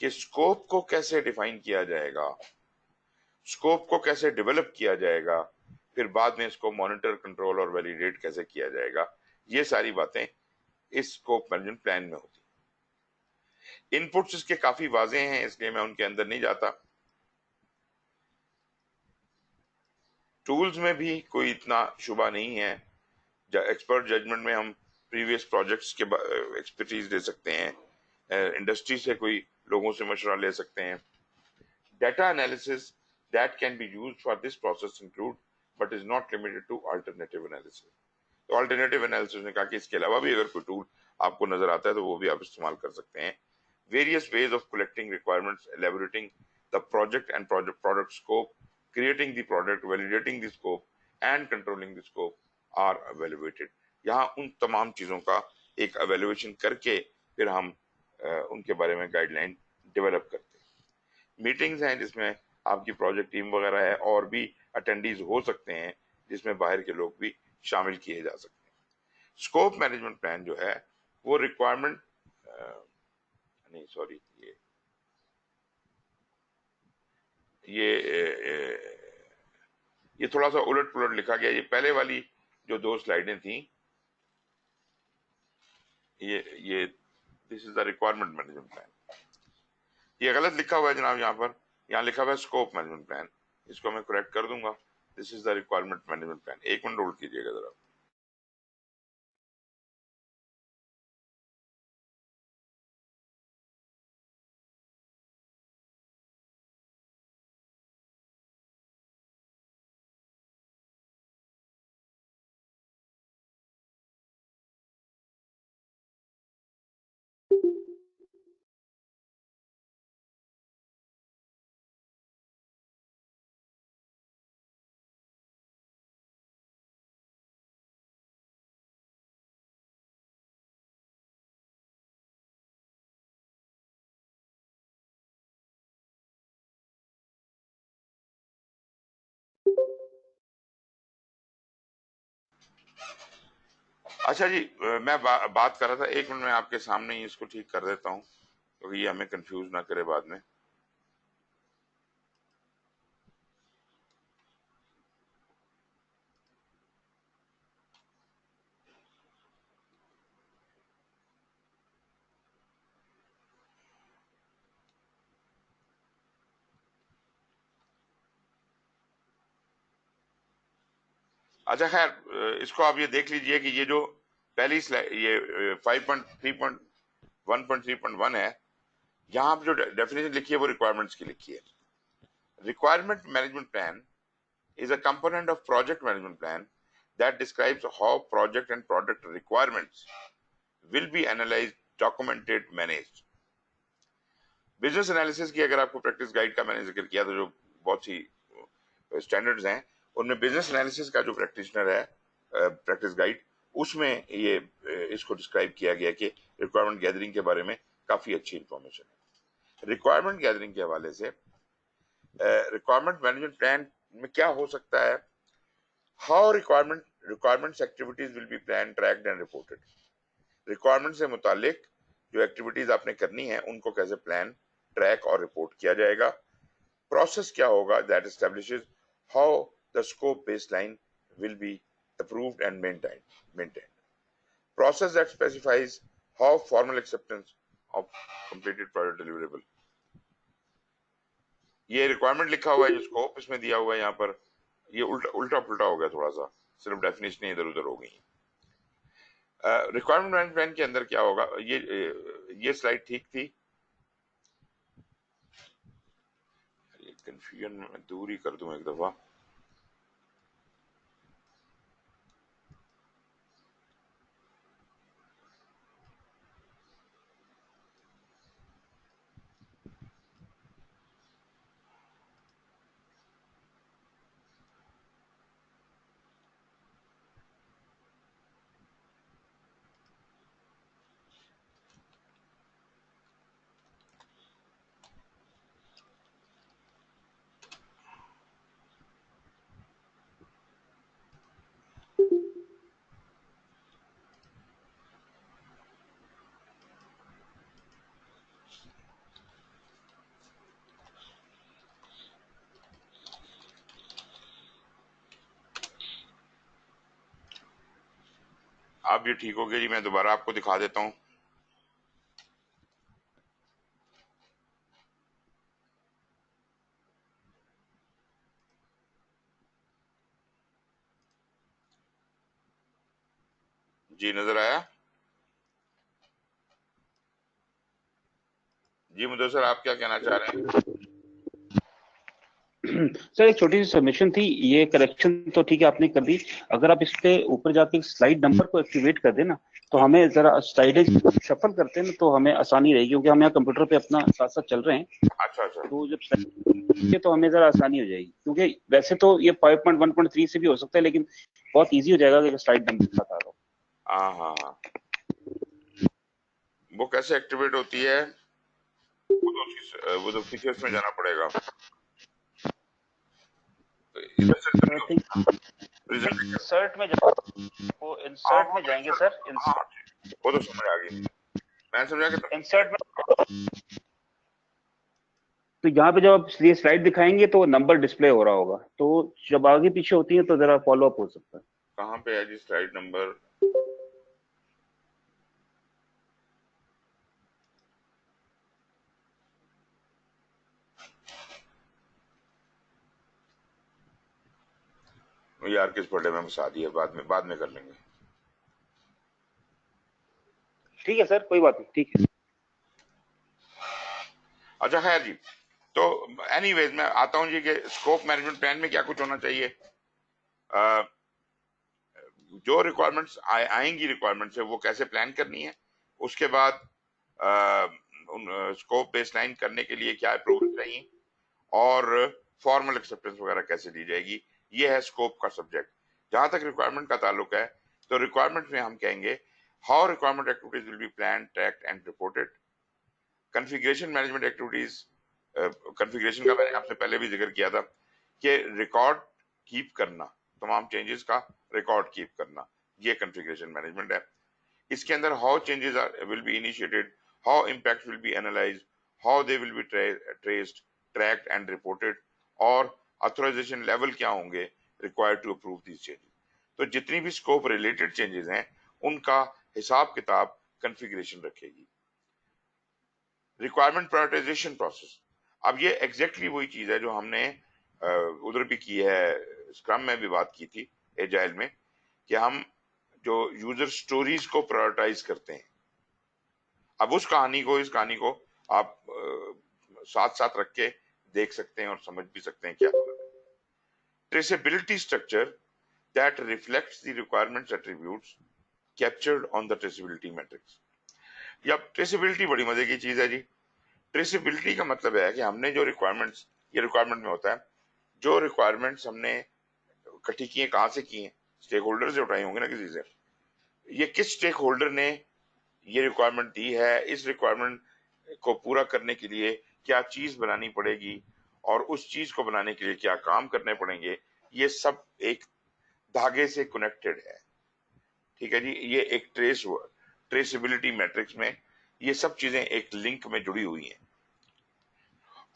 کہ اسکوپ کو کیسے ڈیفائن کیا جائے گا, اسکوپ کو کیسے ڈیولپ کیا جائے گا, پھر بعد میں اس کو مانیٹر, کنٹرول اور ویلیڈیٹ کیسے کیا جائے گا, یہ ساری باتیں اس اسکوپ مینجمنٹ پلان میں ہوتی. ان پٹس اس کے کافی واضح ہیں, اس لیے میں ان کے اندر نہیں جاتا. ٹولز میں بھی کوئی اتنا شبہ نہیں ہے. ایکسپرٹ ججمنٹ میں ہم پریویس پروجیکٹس کے ایکسپرٹیز لے سکتے ہیں, انڈسٹری سے کوئی لوگوں سے مشورہ لے سکتے ہیں. Data analysis that can be used for this process include but is not limited to alternative analysis. تو آلٹرنیٹیو انالیسس نے کہا کہ اس کے علاوہ بھی اگر کوئی ٹول آپ کو نظر آتا ہے تو وہ بھی آپ استعمال کر سکتے ہیں. Various ways of collecting requirements, elaborating the project and product scope, creating the product, validating the scope, and controlling the scope are evaluated. یہاں ان تمام چیزوں کا ایک ایویلویشن کر کے پھر ہم ان کے بارے میں گائیڈ لائن ڈیولپ کرتے ہیں. میٹنگز ہیں جس میں آپ کی پروجیکٹ ٹیم وغیرہ ہے, اور بھی اٹینڈیز ہو سکتے ہیں جس میں باہر کے لوگ بھی شامل کیے جا سکتے ہیں. اسکوپ مینجمنٹ پلان جو ہے وہ ریکوائرمنٹ نہیں سوری یہ تھوڑا سا الٹ پلٹ لکھا گیا. یہ پہلے والی جو 2 سلائیڈیں تھیں, یہ دس is the requirement management plan, یہ غلط لکھا ہوا ہے جناب. یہاں لکھا ہوا ہے اسکوپ مینجمنٹ پلان, اس کو میں کریکٹ کر دوں گا. This is the requirement management plan. 1 minute hold کیجیے گا ذرا. اچھا جی, میں بات کر رہا تھا, 1 منٹ میں آپ کے سامنے ہی اس کو ٹھیک کر دیتا ہوں کیونکہ یہ ہمیں کنفیوز نہ کرے بعد میں. اچھا خیر, اس کو آپ یہ دیکھ لیجئے کہ یہ جو پہلی سلائڈ یہ 5.3.1.3.1 ہے, یہاں پہ جو ڈیفینیشن لکھی ہے وہ ریکوائرمنٹس کی لکھی ہے. Requirement management plan is a component of project management plan that describes how project and product requirements will be analyzed, documented, managed. Business analysis کی اگر آپ کو پریکٹس گائیڈ کا میں نے ذکر کیا تو جو بہت سی اسٹینڈرڈز ہیں ان میں بزنس انالیسس کا جو پریکٹیشنر ہے پریکٹس گائیڈ, اس میں یہ اس کو ڈسکرائب کیا گیا کہ ریکوائرمنٹ گیدرنگ کے بارے میں کافی اچھی انفارمیشن ہے. ریکوائرمنٹ گیدرنگ کے حوالے سے ریکوائرمنٹ مینجمنٹ پلان میں کیا ہو سکتا ہے. How requirements activities will be plan, tracked and reported. Requirement سے متعلق جو ایکٹیویٹیز آپ نے کرنی ہے ان کو کیسے پلان, ٹریک اور رپورٹ کیا جائے گا. پروسیس کیا ہوگا that establishes how the scope baseline will be approved and maintained. Process that specifies how formal acceptance of completed project deliverable. یہ ریکوائرمنٹ لکھا ہوا ہے جو اسکوپ اس میں دیا ہوا ہے, یہاں پر یہ الٹا پلٹا ہو گیا تھوڑا سا, صرف ڈیفینیشن ادھر ادھر ہو گئی. ریکوائرمنٹ مینجمنٹ پلان کے اندر کیا ہوگا, یہ سلائڈ ٹھیک تھی, کنفیوژن میں دور ہی کر دوں ایک دفعہ. اب یہ ٹھیک ہو گیا جی. میں دوبارہ آپ کو دکھا دیتا ہوں. جی نظر آیا؟ جی مدثر آپ کیا کہنا چاہ رہے ہیں؟ سر ایک چھوٹی سی سبمیشن تھی, یہ کریکشن تو ٹھیک ہے آپ نے کر دی. اگر آپ اس پہ اوپر جا کے سلائڈ نمبر کو ایکٹیویٹ کر دیں نا, تو ہمیں ذرا سلائڈیں شفل کرتے ہیں نا تو ہمیں آسانی رہے گی, کیونکہ ہم یہاں کمپیوٹر پہ اپنا ساتھ ساتھ چل رہے ہیں. اچھا اچھا. تو جب تو ہمیں ذرا آسانی ہو جائے گی, کیونکہ ویسے تو یہ 5.1.3 سے بھی ہو سکتا ہے, لیکن بہت ایزی ہو جائے گا کہ سلائڈ نمبر کے ساتھ آ رہا ہو. ہاں ہاں ہاں. وہ کیسے ایکٹیویٹ ہوتی ہے؟ وہ تو فیچرز میں جانا پڑے گا. انسرٹ میں انسرٹ میں جائیں گے سر. وہ تو سمجھ آ گئی, میں سمجھا کہ انسرٹ میں تو یہاں پہ جب آپ یہ سلائڈ دکھائیں گے تو نمبر ڈسپلے ہو رہا ہوگا, تو جب آگے پیچھے ہوتی ہے تو ذرا فالو اپ ہو سکتا ہے. کہاں پہ ہے جی سلائڈ نمبر؟ یار کس پڑھے میں بسا دیا, بعد میں کر لیں گے. ٹھیک ہے سر, کوئی بات نہیں, ٹھیک ہے. اچھا خیر جی, تو اینی ویز میں آتا ہوں جی کہ اسکوپ مینجمنٹ پلان میں کیا کچھ ہونا چاہیے. جو ریکوائرمنٹس آئیں گی ریکوائرمنٹ سے وہ کیسے پلان کرنی ہے, اس کے بعد اسکوپ بیس لائن کرنے کے لیے کیا اپروول چاہیے, اور فارمل ایکسیپٹنس وغیرہ کیسے دی جائے گی. یہ ہے اسکوپ کا سبجیکٹ. جہاں تک ریکوائرمنٹ کا تعلق ہے تو ریکوائرمنٹ میں ہم کہیں گے how requirement activities will be plan, tracked and reported. Configuration management activities, configuration کا میں نے آپ سے پہلے بھی ذکر کیا تھا کہ ریکارڈ کیپ کرنا, تمام چینجز کا ریکارڈ کیپ کرنا, یہ کنفیگریشن مینجمنٹ ہے. اس کے اندر how changes will be initiated, how impact will be analysed, how they will be traced, tracked and reported, اور آتھورائزیشن لیول کیا ہوں گے required to approve these changes. تو جتنی بھی اسکوپ ریلیٹڈ چینجز ہیں ان کا حساب کتاب کنفیگریشن رکھے گی. ریکوائرمنٹ پرائرٹائزیشن پروسیس, اب یہ ایگزیکٹلی وہی چیز ہے جو ہم نے ادھر بھی کی ہے, اسکرم میں بھی بات کی تھی, ایجائل میں, کہ ہم جو یوزر سٹوریز کو پرائرٹائز کرتے ہیں. اب اس کہانی کو آپ ساتھ ساتھ رکھ کے دیکھ سکتے ہیں اور سمجھ بھی سکتے ہیں کیا. Traceability structure that reflects the requirements attributes captured on the traceability matrix. یا ٹریسیبلٹی بڑی مزے کی چیز ہے جی. ٹریسیبلٹی کا مطلب ہے کہ ہم نے جو ریکوائرمنٹس, یہ ریکوائرمنٹ میں ہوتا ہے, جو ریکوائرمنٹس ہم نے اکٹھی کی ہیں کہاں سے کی ہیں, اسٹیک ہولڈر سے اٹھائی ہوں گے نا کسی سے. یہ کس اسٹیک ہولڈر نے یہ ریکوائرمنٹ دی ہے, اس ریکوائرمنٹ کو پورا کرنے کے لیے کیا چیز بنانی پڑے گی, اور اس چیز کو بنانے کے لیے کیا کام کرنے پڑیں گے, یہ سب ایک دھاگے سے کنیکٹڈ ہے. ٹھیک ہے جی, یہ ایک ٹریسیبلٹی میٹرکس میں یہ سب چیزیں ایک لنک میں جڑی ہوئی ہیں.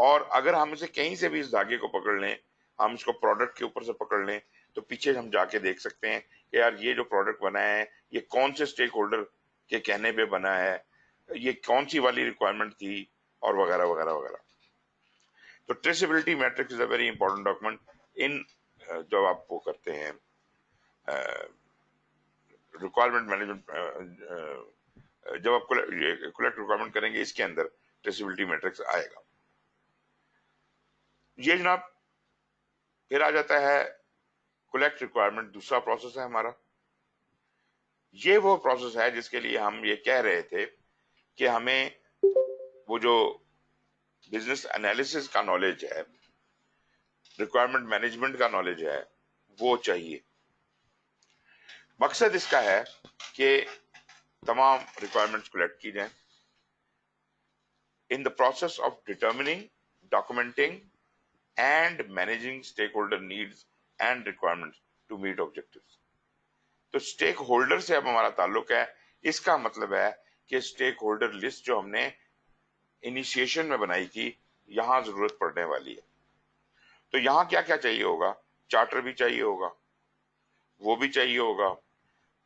اور اگر ہم اسے کہیں سے بھی اس دھاگے کو پکڑ لیں, ہم اس کو پروڈکٹ کے اوپر سے پکڑ لیں, تو پیچھے ہم جا کے دیکھ سکتے ہیں کہ یار یہ جو پروڈکٹ بنا ہے یہ کون سے اسٹیک ہولڈر کے کہنے پہ بنا ہے, یہ کون سی والی ریکوائرمنٹ تھی, اور وغیرہ وغیرہ وغیرہ. تو traceability matrix is a very important document in جب آپ وہ کرتے ہیں ریکوائرمنٹ مینجمنٹ, جب آپ کلیکٹ ریکوائرمنٹ کریں گے اس کے اندر ٹریسیبلٹی میٹرکس آئے گا. یہ جناب پھر آ جاتا ہے کلیکٹ ریکوائرمنٹ, دوسرا پروسیس ہے ہمارا. یہ وہ پروسیس ہے جس کے لیے ہم یہ کہہ رہے تھے کہ ہمیں وہ جو بزنس انالیسس کا نالج ہے, ریکوائرمنٹ مینجمنٹ کا نالج ہے, وہ چاہیے. مقصد اس کا ہے کہ تمام ریکوائرمنٹس کلیکٹ کی جائیں in the process of determining, documenting and managing stakeholder needs and requirements to meet objectives. تو اسٹیک ہولڈر سے اب ہمارا تعلق ہے. اس کا مطلب ہے کہ اسٹیک ہولڈر لسٹ جو ہم نے انیشیشن میں بنائی تھی یہاں ضرورت پڑنے والی ہے. تو یہاں کیا کیا چاہیے ہوگا, چارٹر بھی چاہیے ہوگا, وہ بھی چاہیے ہوگا,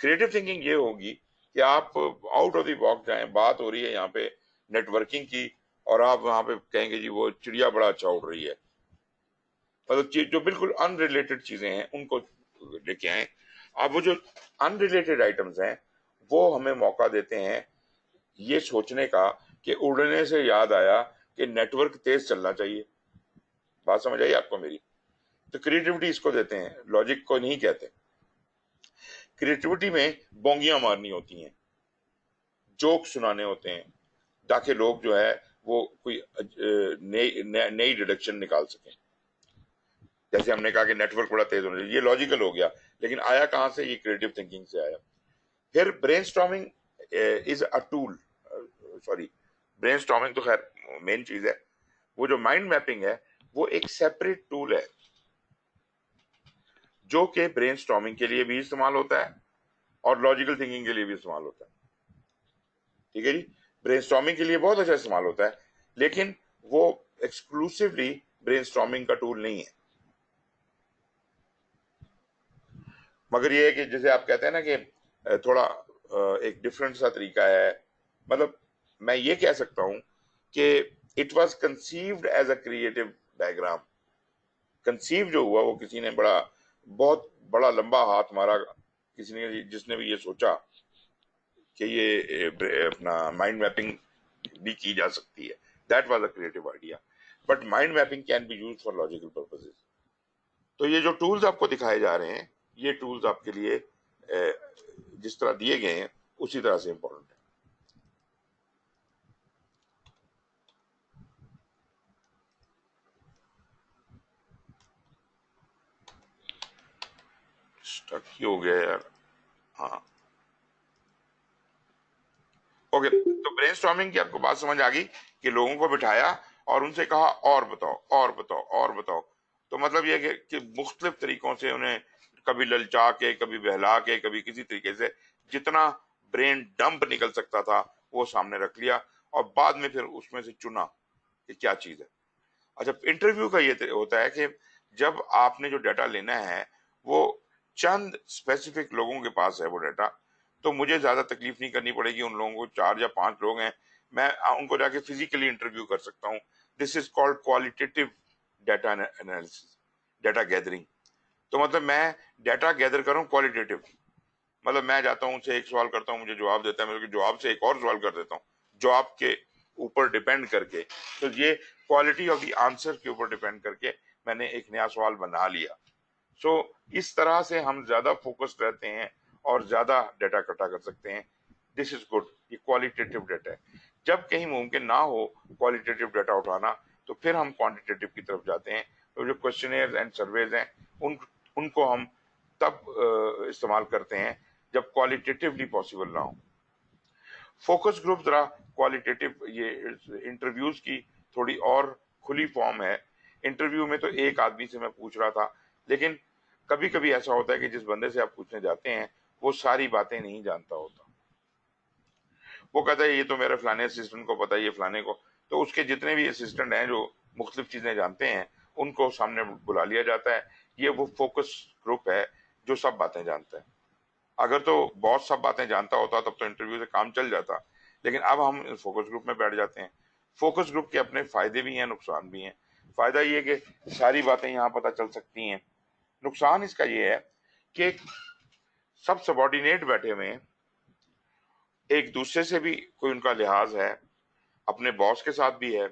کریٹو تھنکنگ یہ ہوگی کہ آپ آؤٹ آف دی باکس جائیں. بات ہو رہی ہے یہاں پہ نیٹ ورکنگ کی اور آپ وہاں پہ کہیں گے جی وہ چڑیا بڑا اچھا اڑ رہی ہے. مطلب جو بالکل ان ریلیٹڈ چیزیں ہیں ان کو لے کے آئیں. اب وہ جو ان ریلیٹڈ آئٹمس ہیں وہ ہمیں موقع دیتے ہیں یہ سوچنے کا کہ اڑنے سے یاد آیا کہ نیٹ ورک تیز چلنا چاہیے. بات سمجھ آئی آپ کو میری؟ تو کریٹیوٹی اس کو دیتے ہیں, لاجک کو نہیں کہتے. کریٹیوٹی میں بونگیاں مارنی ہوتی ہیں, جوک سنانے ہوتے ہیں تاکہ لوگ جو ہے وہ کوئی نئی ڈیڈکشن نکال سکیں. جیسے ہم نے کہا کہ نیٹ ورک بڑا تیز ہونا چاہیے, یہ لاجیکل ہو گیا, لیکن آیا کہاں سے؟ یہ کریٹو تھنکنگ سے آیا. پھر brainstorming is a tool. Sorry, brainstorming تو خیر مین چیز ہے. وہ جو مائنڈ میپنگ ہے وہ ایک سیپریٹ ٹول ہے جو کہ برین اسٹارمنگ کے لیے بھی استعمال ہوتا ہے اور لاجیکل تھنکنگ کے لیے بھی استعمال ہوتا ہے. ٹھیک ہے جی, برین اسٹارمنگ کے لیے بہت اچھا استعمال ہوتا ہے, لیکن وہ ایکسکلوسیولی برین اسٹارمنگ کا ٹول نہیں ہے. مگر یہ ہے کہ جیسے آپ کہتے ہیں نا کہ تھوڑا ایک ڈفرینٹ سا طریقہ ہے. مطلب میں یہ کہہ سکتا ہوں کہ it was conceived as a creative diagram. Conceive جو ہوا وہ کسی نے بہت بڑا لمبا ہاتھ مارا کسی نے, جس نے بھی یہ سوچا کہ یہ اپنا مائنڈ میپنگ بھی کی جا سکتی ہے. That was a creative idea, but mind mapping can be use for logical purposes. تو یہ جو ٹولز آپ کو دکھائے جا رہے ہیں یہ ٹولز آپ کے لیے جس طرح دیے گئے ہیں اسی طرح سے امپورٹنٹ ہے. اسٹک ہی ہو گیا یار. ہاں اوکے, تو برین اسٹارمنگ کی آپ کو بات سمجھ آ گئی کہ لوگوں کو بٹھایا اور ان سے کہا اور بتاؤ اور بتاؤ اور بتاؤ. تو مطلب یہ کہ مختلف طریقوں سے انہیں کبھی للچا کے, کبھی بہلا کے, کبھی کسی طریقے سے جتنا برین ڈمپ نکل سکتا تھا وہ سامنے رکھ لیا اور بعد میں پھر اس میں سے چنا کہ کیا چیز ہے. اچھا, انٹرویو کا یہ ہوتا ہے کہ جب آپ نے جو ڈیٹا لینا ہے وہ چند اسپیسیفک لوگوں کے پاس ہے وہ ڈیٹا, تو مجھے زیادہ تکلیف نہیں کرنی پڑے گی. ان لوگوں کو 4 یا 5 لوگ ہیں, میں ان کو جا کے فزیکلی انٹرویو کر سکتا ہوں. This is called qualitative data analysis, data gathering. تو مطلب میں ڈیٹا گیدر کروں کوالٹیٹیو, مطلب میں جاتا ہوں ان سے ایک سوال کرتا ہوں, مجھے جواب دیتا ہے, میں جواب سے ایک اور سوال کر دیتا ہوں جواب کے اوپر ڈیپینڈ کر کے. تو یہ کوالٹی آف دی آنسر کے اوپر ڈیپینڈ کر کے میں نے ایک نیا سوال بنا لیا. سو اس طرح سے ہم زیادہ فوکس رہتے ہیں اور زیادہ ڈیٹا اکٹھا کر سکتے ہیں. دس از گڈ, یہ کوالٹیٹیو ڈیٹا ہے. جب کہیں ممکن نہ ہو کوالٹیٹیو ڈیٹا اٹھانا تو پھر ہم کوانٹیٹیو کی طرف جاتے ہیں. تو جو کوشچنیئرز اینڈ سرویز ہیں ان کو ہم تب استعمال کرتے ہیں جب کوالٹیٹیولی پاسبل نہ ہو. فوکس گروپ ذرا کوالٹیٹیو, یہ انٹرویوز کی تھوڑی اور کھلی فارم ہے. انٹرویو میں تو ایک آدمی سے میں پوچھ رہا تھا, لیکن کبھی کبھی ایسا ہوتا ہے کہ جس بندے سے آپ پوچھنے جاتے ہیں وہ ساری باتیں نہیں جانتا ہوتا. وہ کہتا ہے یہ تو میرے فلانے اسسٹنٹ کو پتا ہے, یہ فلانے کو. تو اس کے جتنے بھی اسسٹنٹ ہیں جو مختلف چیزیں جانتے ہیں ان کو سامنے بلا لیا جاتا ہے. یہ وہ فوکس گروپ ہے جو سب باتیں جانتا ہے. اگر تو بہت سب باتیں جانتا ہوتا تب تو انٹرویو سے کام چل جاتا, لیکن اب ہم فوکس گروپ میں بیٹھ جاتے ہیں. فوکس گروپ کے اپنے فائدے بھی ہیں, نقصان بھی ہیں. فائدہ یہ کہ ساری باتیں یہاں پتہ چل سکتی ہیں. نقصان اس کا یہ ہے کہ سب سبارڈینیٹ بیٹھے ہوئے ہیں, ایک دوسرے سے بھی کوئی ان کا لحاظ ہے, اپنے باس کے ساتھ بھی ہے,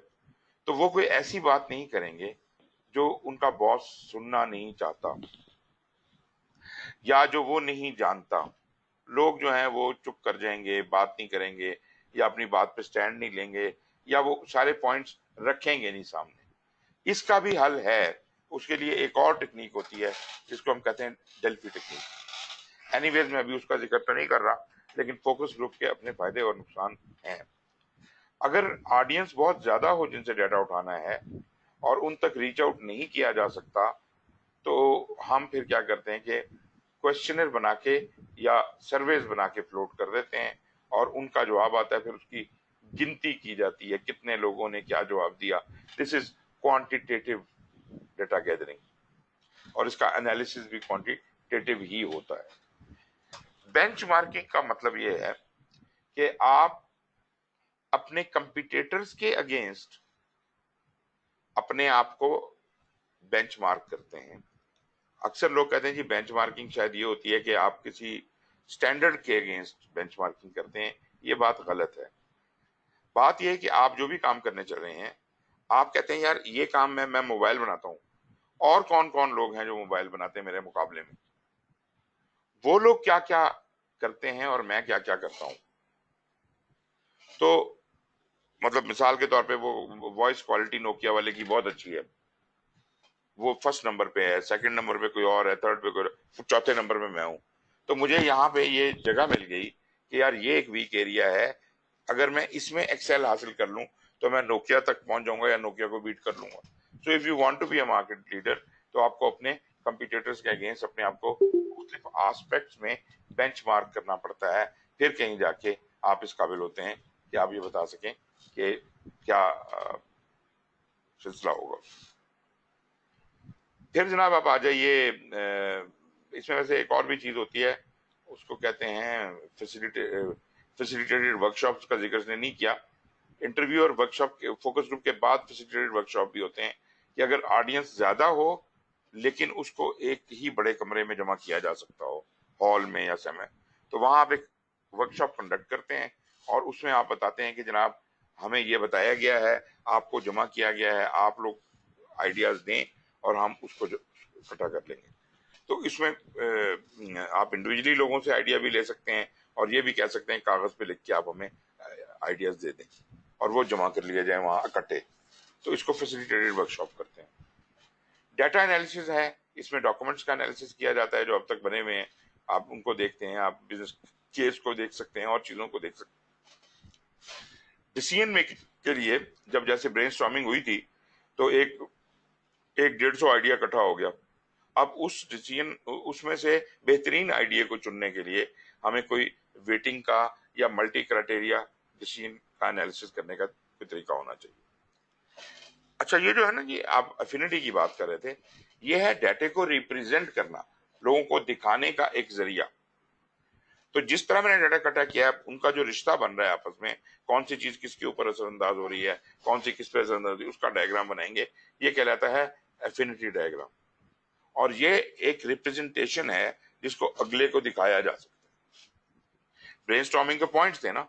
تو وہ کوئی ایسی بات نہیں کریں گے جو ان کا باس سننا نہیں چاہتا یا جو وہ نہیں جانتا. لوگ جو ہیں وہ چپ کر جائیں گے, بات نہیں کریں گے, یا اپنی بات پہ سٹینڈ نہیں لیں گے, یا وہ سارے پوائنٹس رکھیں گے نہیں سامنے. اس کا بھی حل ہے, اس کے لیے ایک اور ٹیکنیک ہوتی ہے جس کو ہم کہتے ہیں ڈیلفی ٹیکنیک. اینی ویز میں ابھی اس کا ذکر تو نہیں کر رہا, لیکن فوکس گروپ کے اپنے فائدے اور نقصان ہیں. اگر آڈینس بہت زیادہ ہو جن سے ڈیٹا اٹھانا ہے اور ان تک ریچ آؤٹ نہیں کیا جا سکتا, تو ہم پھر کیا کرتے ہیں کہ کوشچنر بنا کے یا سرویز بنا کے فلوٹ کر دیتے ہیں, اور ان کا جواب آتا ہے, پھر اس کی گنتی کی جاتی ہے کتنے لوگوں نے کیا جواب دیا. دس از کوانٹیٹیو ڈیٹا گیدرنگ, اور اس کا انالیسس بھی کوانٹیٹیو ہی ہوتا ہے. بینچ مارکنگ کا مطلب یہ ہے کہ آپ اپنے کمپیٹیٹرز کے اگینسٹ اپنے آپ کو بینچ مارک کرتے ہیں. اکثر لوگ کہتے ہیں جی بینچ مارکنگ شاید یہ ہوتی ہے کہ آپ کسی سٹینڈرڈ کے اگینسٹ بینچ مارکنگ کرتے ہیں. یہ بات غلط ہے. بات یہ ہے کہ آپ جو بھی کام کرنے چل رہے ہیں, آپ کہتے ہیں یار یہ کام میں موبائل بناتا ہوں, اور کون کون لوگ ہیں جو موبائل بناتے ہیں میرے مقابلے میں, وہ لوگ کیا کیا کرتے ہیں اور میں کیا کیا کرتا ہوں. تو مطلب مثال کے طور پہ وہ وائس کوالٹی نوکیا والے کی بہت اچھی ہے, وہ فرسٹ نمبر پہ ہے, سیکنڈ نمبر پہ کوئی اور ہے, تھرڈ پہ کوئی, چوتھے نمبر پہ میں ہوں. تو مجھے یہاں پہ یہ جگہ مل گئی کہ یار یہ ایک ویک ایریا ہے, اگر میں اس میں ایکسل حاصل کر لوں تو میں نوکیا تک پہنچ جاؤں گا یا نوکیا کو بیٹ کر لوں گا. So if you want to be a market leader, تو آپ کو اپنے کمپیٹیٹرز کے اگینسٹ اپنے آپ کو مختلف آسپیکٹس میں بینچ مارک کرنا پڑتا ہے, پھر کہیں جا کے آپ اس قابل ہوتے ہیں کہ آپ یہ بتا سکیں کہ کیا سلسلہ ہوگا. پھر جناب آپ آ جائیے, اس میں ویسے ایک اور بھی چیز ہوتی ہے, اس کو کہتے ہیں فیسیلیٹیڈ ورک شاپس کا ذکر اس نے نہیں کیا. انٹرویو اور ورک شاپ کے فوکس گروپ کے بعد فیسیلیٹیڈ ورک شاپ بھی ہوتے ہیں کہ اگر آڈینس زیادہ ہو لیکن اس کو ایک ہی بڑے کمرے میں جمع کیا جا سکتا ہو, ہال میں یا سیمے, تو وہاں آپ ایک ورک شاپ کنڈکٹ کرتے ہیں اور اس میں آپ بتاتے ہیں کہ جناب ہمیں یہ بتایا گیا ہے, آپ کو جمع کیا گیا ہے, آپ لوگ آئیڈیاز دیں اور ہم اس کو اکٹھا کر لیں گے. تو اس میں آپ انڈیویجلی لوگوں سے آئیڈیا بھی لے سکتے ہیں اور یہ بھی کہہ سکتے ہیں کاغذ پہ لکھ کے آپ ہمیں آئیڈیاز دے دیں اور وہ جمع کر لیے جائیں وہاں اکٹھے. تو اس کو فیسیلیٹیڈ ورک شاپ کرتے ہیں. ڈیٹا انالیسز ہے, اس میں ڈاکومنٹس کا انالیسز کیا جاتا ہے جو اب تک بنے ہوئے ہیں, آپ ان کو دیکھتے ہیں, آپ بزنس کیس کو دیکھ سکتے ہیں اور چیزوں کو دیکھ سکتے ہیں. ڈیسیژن میکنگ کے لیے جب جیسے برین اسٹارمنگ ہوئی تھی تو ایک 150 آئیڈیا اکٹھا ہو گیا. اب اس میں سے بہترین آئیڈیا کو چننے کے لیے ہمیں کوئی ویٹنگ کا یا ملٹی کرائٹیریا ڈیسیژن کا انالیسس کرنے کا کوئی طریقہ ہونا چاہیے. اچھا, یہ جو ہے نا جی آپ افینٹی کی بات کر رہے تھے, یہ ہے ڈیٹا کو ریپرزینٹ کرنا, لوگوں کو دکھانے کا ایک ذریعہ. تو جس طرح میں نے ڈیٹا اکٹھا کیا ہے ان کا جو رشتہ بن رہا ہے آپس میں, کون سی چیز کس کے اوپر اثر انداز ہو رہی ہے, کون سی کس پہ اثر انداز ہو رہی ہے, اس کا ڈائیگرام بنائیں گے. یہ کہلاتا ہے افینٹی ڈائیگرام, اور یہ ایک ریپرزنٹیشن ہے جس کو اگلے کو دکھایا جا سکتا ہے. برین اسٹارمنگ کے پوائنٹس تھے نا,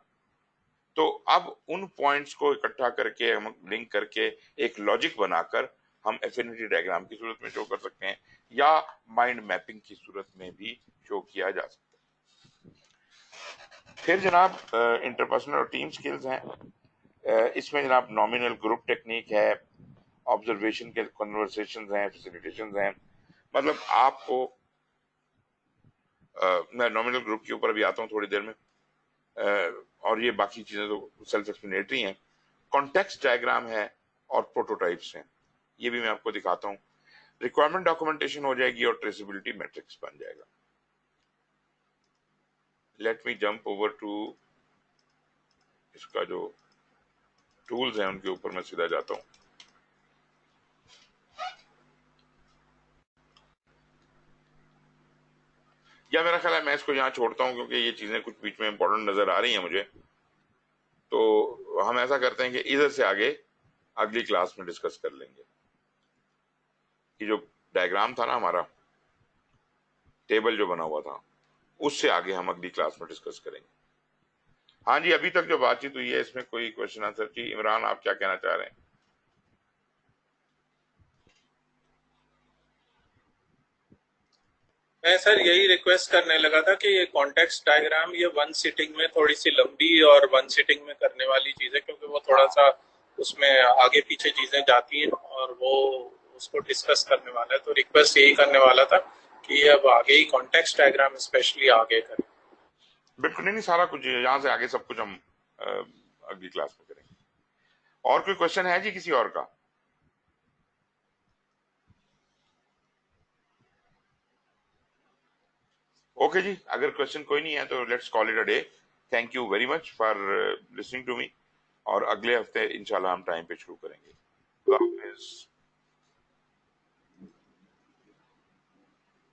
تو اب ان پوائنٹس کو اکٹھا کر کے ہم لنک کر کے ایک لاجک بنا کر ہم افینٹی ڈائیگرام کی صورت میں شو کر سکتے ہیں یا مائنڈ میپنگ کی صورت میں بھی شو کیا جا سکتا ہے. پھر جناب انٹرپرسنل اور ٹیم سکلز ہیں, اس میں جناب نامینل گروپ ٹیکنیک ہے, آبزرویشن کے کنورسیشنز ہیں, فیسیلیٹیشنز ہیں. مطلب آپ کو میں نامینل گروپ کے اوپر بھی آتا ہوں تھوڑی دیر میں, اور یہ باقی چیزیں تو سیلف ایکسپلینیٹری ہیں. کانٹیکسٹ ڈائیگرام ہے اور پروٹوٹائپس ہیں, یہ بھی میں آپ کو دکھاتا ہوں. ریکوائرمنٹ ڈاکومنٹیشن ہو جائے گی اور ٹریسیبلٹی میٹرکس بن جائے گا. Let me jump over to اس کا جو ٹولز ہیں ان کے اوپر میں سیدھا جاتا ہوں. یا میرا خیال ہے میں اس کو یہاں چھوڑتا ہوں کیونکہ یہ چیزیں کچھ بیچ میں امپورٹنٹ نظر آ رہی ہیں مجھے. تو ہم ایسا کرتے ہیں کہ ادھر سے آگے اگلی کلاس میں ڈسکس کر لیں گے. یہ جو ڈائیگرام تھا نا ہمارا, ٹیبل جو بنا ہوا تھا, اس سے آگے ہم اگلی کلاس میں ڈسکس کریں گے. ہاں جی, ابھی تک جو بات چیت ہوئی ہے اس میں کوئی کوشچن آنسر؟ جی عمران, آپ کیا کہنا چاہ رہے ہیں؟ میں سر یہی ریکویسٹ کرنے لگا تھا کہ یہ کانٹیکسٹ ڈائیگرام یہ ون سیٹنگ میں تھوڑی سی لمبی اور ون سیٹنگ میں کرنے والی چیز ہے, کیونکہ وہ تھوڑا سا اس میں آگے پیچھے چیزیں جاتی ہیں اور وہ اس کو ڈسکس کرنے والا ہے. تو ریکویسٹ یہی کرنے والا تھا کہ یہ اب آگے ہی کانٹیکسٹ ڈائیگرام اسپیشلی آگے کریں. بالکل نہیں, سارا کچھ یہاں سے آگے سب کچھ ہم اگلی کلاس میں کریں گے. اور کوئی کوشچن ہے جی کسی اور کا؟ اوکے جی, اگر کوشچن کوئی نہیں ہے تو let's call it a day. Thank you very much for listening to me, اور اگلے ہفتے انشاءاللہ ہم ٹائم پہ شروع کریں گے. اللہ حافظ.